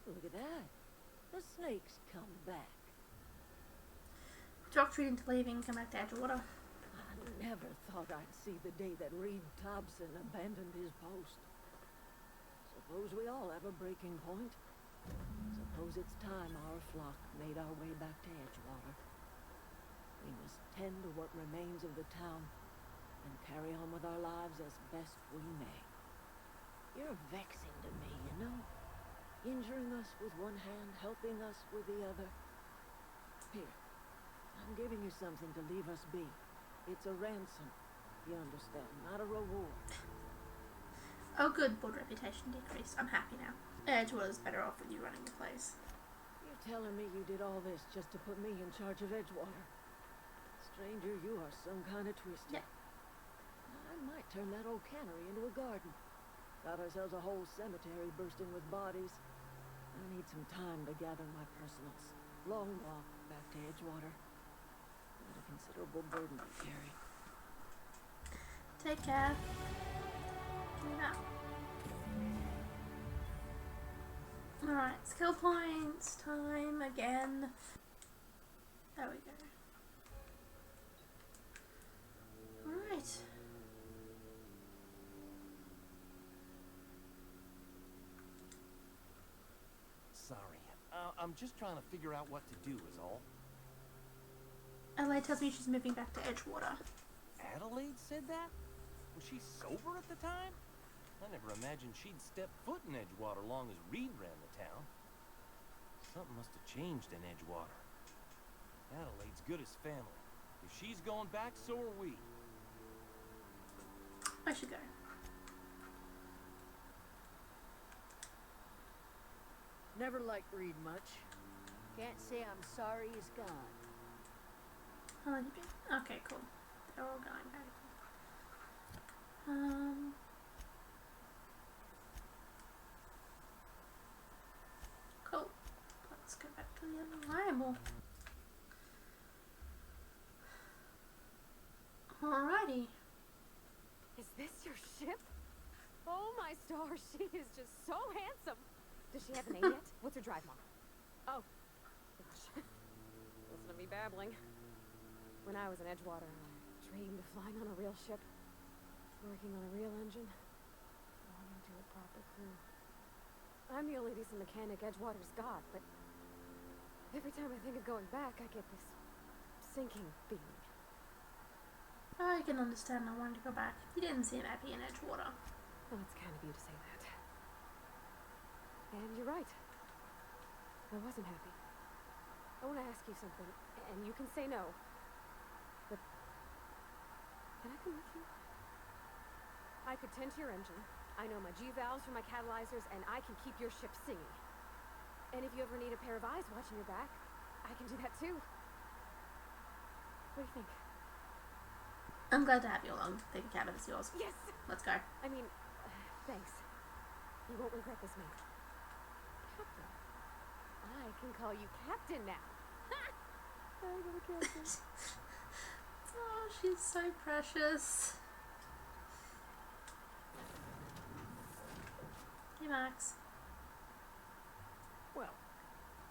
Look at that. the snakes come back. Talked Reed into leaving, come back to Edgewater. I never thought I'd see the day that Reed Thompson abandoned his post. Suppose we all have a breaking point. Suppose it's time our flock made our way back to Edgewater. We must tend to what remains of the town and carry on with our lives as best we may. You're vexing to me, you know? Injuring us with one hand, helping us with the other. Here, I'm giving you something to leave us be. It's a ransom, you understand, not a reward. Oh good, board reputation decreased. I'm happy now. Edgewater's better off with you running the place. You're telling me you did all this just to put me in charge of Edgewater? Stranger, you are some kind of twister. Yeah. I might turn that old cannery into a garden. Got ourselves a whole cemetery bursting with bodies. I need some time to gather my personals. Long walk back to Edgewater. Not a considerable burden to carry. Take care. Do that. Alright, skill points time again. There we go. Alright. Sorry. I'm just trying to figure out what to do is all. Adelaide tells me she's moving back to Edgewater. Adelaide said that? Was she sober at the time? I never imagined she'd step foot in Edgewater long as Reed ran the town. Something must have changed in Edgewater. Adelaide's good as family. If she's going back, so are we. I should go. Never liked Reed much. Can't say I'm sorry he's gone. How long have you been? Okay, cool. They're all going back. Cool. Let's go back to the unreliable. Alrighty. Is this your ship? Oh my stars, she is just so handsome. Does she have a name yet? What's her drive mark? Oh, gosh. Listen to me babbling. When I was in Edgewater, I dreamed of flying on a real ship, working on a real engine, belonging to a proper crew. I'm the only decent mechanic Edgewater's got, but every time I think of going back, I get this sinking feeling. I can understand I wanted to go back. You didn't seem happy in Edgewater. Well, it's kind of you to say that. And you're right. I wasn't happy. I want to ask you something, and you can say no. But can I come with you? I could tend to your engine. I know my G-valves for my catalyzers, and I can keep your ship singing. And if you ever need a pair of eyes watching your back, I can do that too. What do you think? I'm glad to have you along. The cabin is yours. Yes! Let's go. I mean, thanks. You won't regret this, mate. Captain. I can call you Captain now. Ha! I got a captain. Oh, she's so precious. Hey, Max. Well,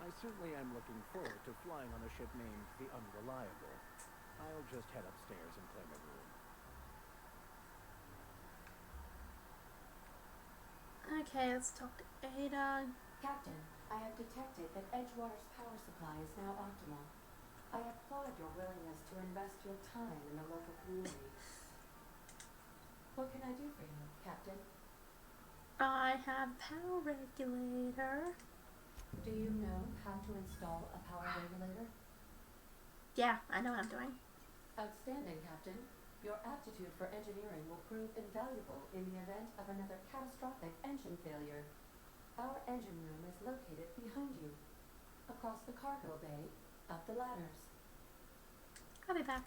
I certainly am looking forward to flying on a ship named the Unreliable. I'll just head upstairs and claim a room. Okay, let's talk to Ada. Captain, I have detected that Edgewater's power supply is now optimal. I applaud your willingness to invest your time in the local community. What can I do for you, Captain? I have power regulator. Do you know how to install a power regulator? Yeah, I know what I'm doing. Outstanding, Captain. Your aptitude for engineering will prove invaluable in the event of another catastrophic engine failure. Our engine room is located behind you, across the cargo bay, up the ladders. I'll be back.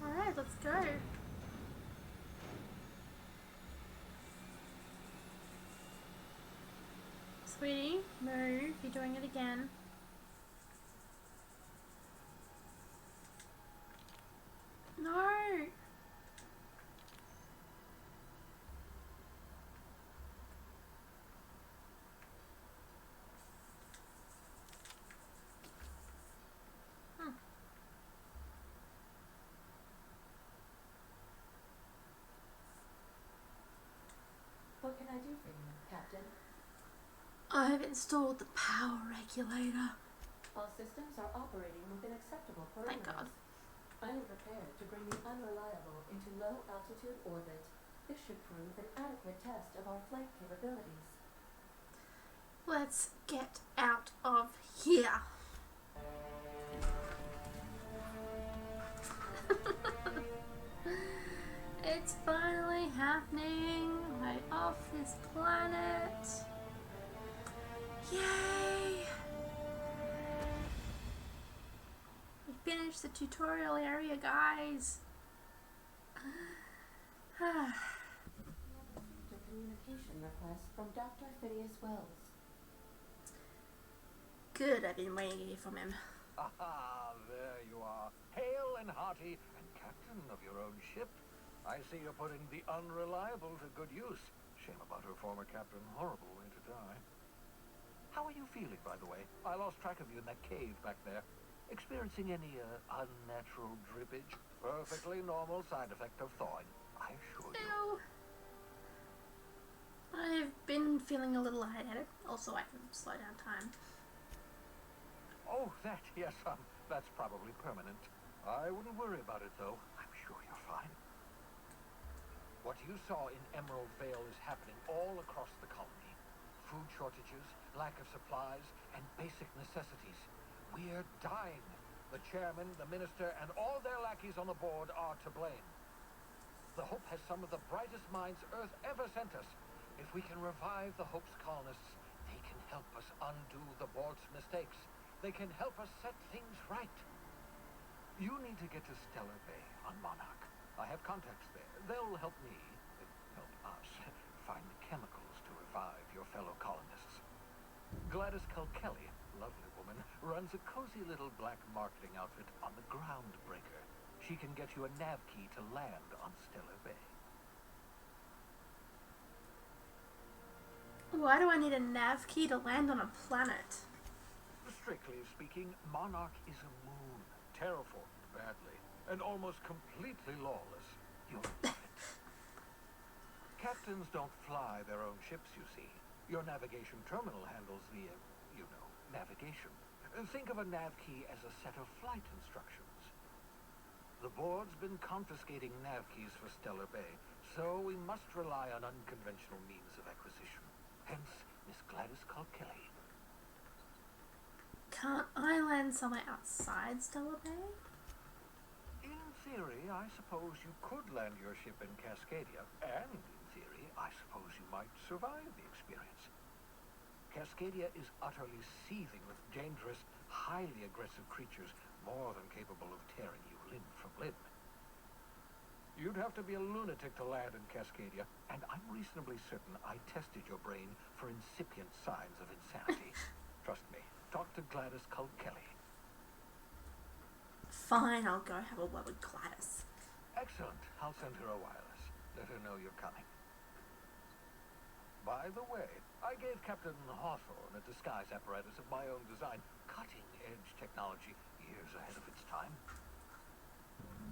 Alright, let's go. Sweetie, move. You're doing it again. No! What can I do for you, Captain? I've installed the power regulator. All systems are operating within acceptable Thank parameters. God. I am prepared to bring the unreliable into low altitude orbit. This should prove an adequate test of our flight capabilities. Let's get out of here. It's finally happening. We're off this planet. Yay! We finished the tutorial area, guys. The communication request from Dr. Phineas Wells. Good, I've been waiting to hear from him. Ah, there you are. Hale and hearty and captain of your own ship. I see you're putting the unreliable to good use. Shame about her former captain. Horrible way to die. How are you feeling, by the way? I lost track of you in that cave back there. Experiencing any unnatural drippage? Perfectly normal side effect of thawing, I assure you. Ew. I've been feeling a little lightheaded. Also, I can slow down time. Oh, that, yes, that's probably permanent. I wouldn't worry about it, though. I'm sure you're fine. What you saw in Emerald Vale is happening all across the colony. Food shortages, lack of supplies, and basic necessities. We're dying. The chairman, the minister, and all their lackeys on the board are to blame. The Hope has some of the brightest minds Earth ever sent us. If we can revive the Hope's colonists, they can help us undo the board's mistakes. They can help us set things right. You need to get to Stellar Bay on Monarch. I have contacts there. They'll help me, help us, find the chemicals to revive your fellow colonists. Gladys Culkelly, lovely woman, runs a cozy little black marketing outfit on the Groundbreaker. She can get you a nav key to land on Stellar Bay. Why do I need a nav key to land on a planet? Strictly speaking, Monarch is a moon, terraformed badly, and almost completely lawless. You'll love it. Captains don't fly their own ships, you see. Your navigation terminal handles the, navigation. Think of a nav key as a set of flight instructions. The board's been confiscating nav keys for Stellar Bay, so we must rely on unconventional means of acquisition. Hence, Miss Gladys Culkelly. Can't I land somewhere outside Stellar Bay? In theory, I suppose you could land your ship in Cascadia, and in theory, I suppose you might survive the experience. Cascadia is utterly seething with dangerous, highly aggressive creatures, more than capable of tearing you limb from limb. You'd have to be a lunatic to land in Cascadia, and I'm reasonably certain I tested your brain for incipient signs of insanity. Trust me. Talk to Gladys Culkelly. Fine, I'll go have a word with Gladys. Excellent. I'll send her a wireless. Let her know you're coming. By the way, I gave Captain Hawthorne a disguise apparatus of my own design. Cutting-edge technology, years ahead of its time.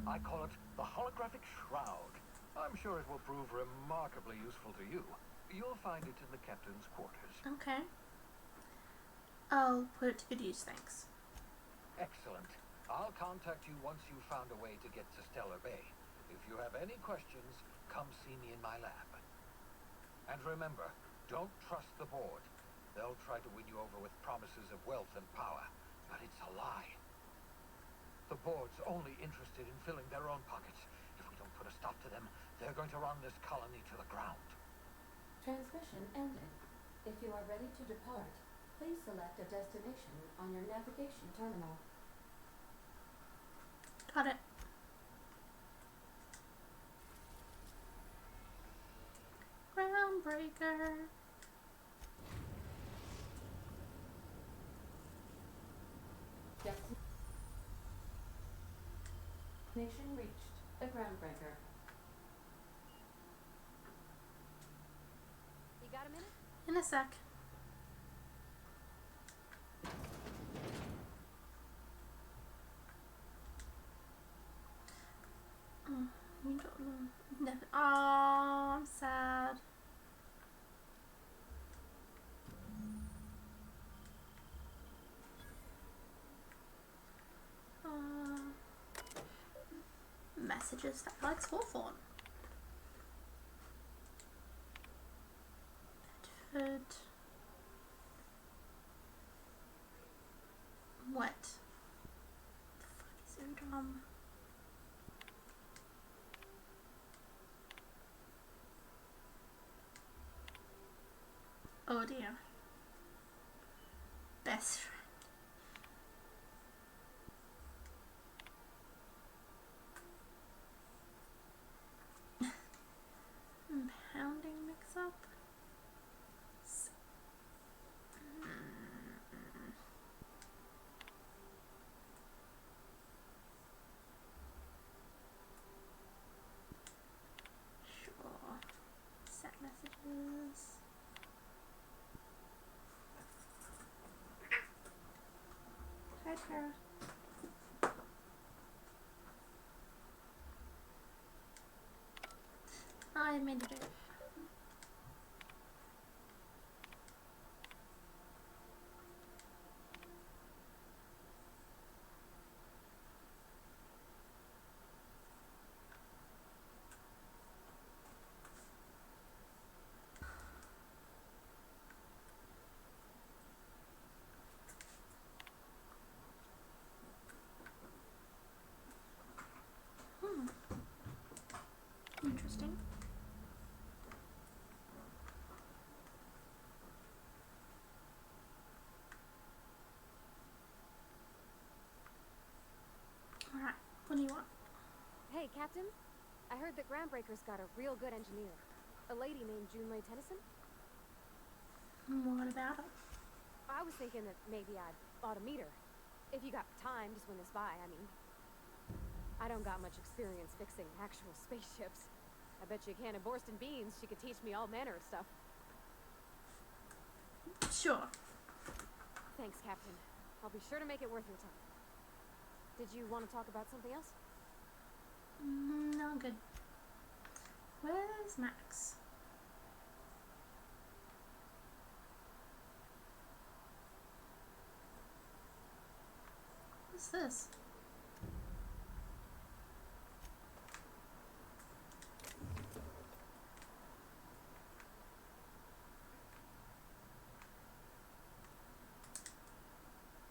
I call it the Holographic Shroud. I'm sure it will prove remarkably useful to you. You'll find it in the captain's quarters. Okay. I'll put it to good use, thanks. Excellent. I'll contact you once you've found a way to get to Stellar Bay. If you have any questions, come see me in my lab. And remember, don't trust the board. They'll try to win you over with promises of wealth and power, but it's a lie. The board's only interested in filling their own pockets. If we don't put a stop to them, they're going to run this colony to the ground. Transmission ended. If you are ready to depart, please select a destination on your navigation terminal. Got it. Groundbreaker. Destination reached. The Groundbreaker. You got a minute? In a sec. Oh, you don't know. Never. Oh, I'm sad. Messages that likes Hawthorne. Bedford. What? The fuck is Udom? Oh dear. Best friend. Pounding mix up. Sure. Set messages. Hi, Tara. I made it. Interesting. Alright, what do you want? Hey, Captain. I heard that Groundbreaker's got a real good engineer. A lady named Junlei Tennyson. What about her? I was thinking that maybe I ought to meet her. If you got time to swing this by, I mean. I don't got much experience fixing actual spaceships. I bet you a can of Borston beans she could teach me all manner of stuff. Sure. Thanks, Captain. I'll be sure to make it worth your time. Did you want to talk about something else? No, I'm good. Where's Max? What's this?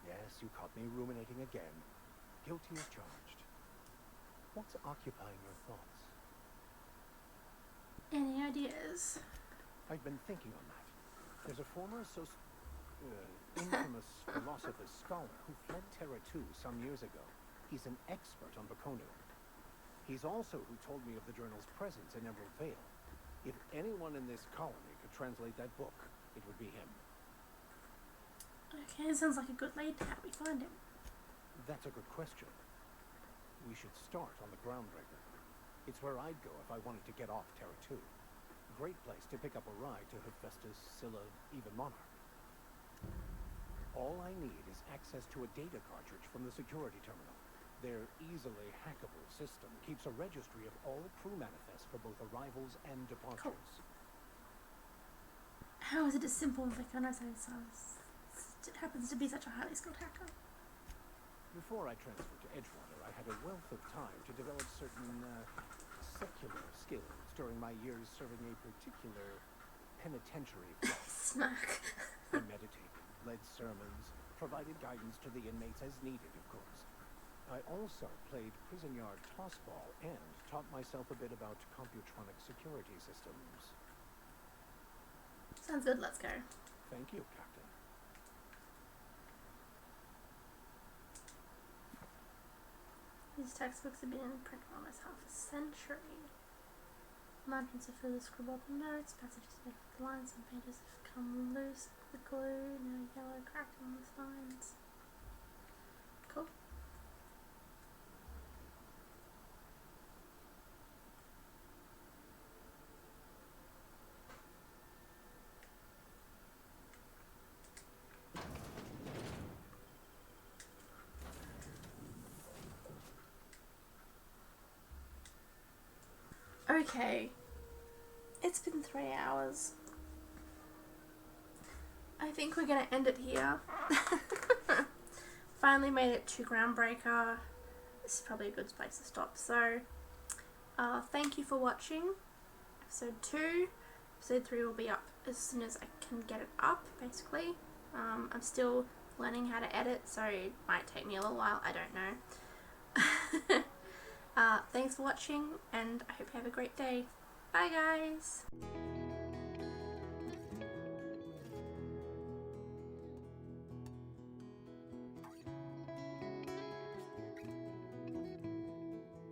Yes, you caught me ruminating again. Guilty as charged. What's occupying your thoughts? Any ideas? I've been thinking on that. There's a former infamous philosopher scholar who fled Terra 2 some years ago. He's an expert on Bakono. He's also who told me of the journal's presence in Emerald Vale. If anyone in this colony could translate that book, it would be him. Okay, sounds like a good lead. How do we find him? That's a good question. We should start on the Groundbreaker. It's where I'd go if I wanted to get off Terra 2. Great place to pick up a ride to Hephaestus, Scylla, even Monarch. All I need is access to a data cartridge from the security terminal. Their easily hackable system keeps a registry of all crew manifests for both arrivals and departures. Cool. How is it as simple as it happens to be such a highly skilled hacker? Before I transferred to Edgewater, I had a wealth of time to develop certain secular skills during my years serving a particular penitentiary flock. Smack. I meditated, led sermons, provided guidance to the inmates as needed, of course. I also played prison yard tossball and taught myself a bit about computronic security systems. Sounds good, let's go. Thank you, Captain. These textbooks have been in print for almost half a century. Margins are filled with scribbled notes, passages made with lines, and pages have come loose with glue, now yellow cracked on the spines. Okay. It's been 3 hours. I think we're gonna end it here. Finally made it to Groundbreaker. This is probably a good place to stop. So, thank you for watching episode 2. Episode 3 will be up as soon as I can get it up, basically. I'm still learning how to edit, so it might take me a little while. I don't know. Thanks for watching, and I hope you have a great day. Bye, guys!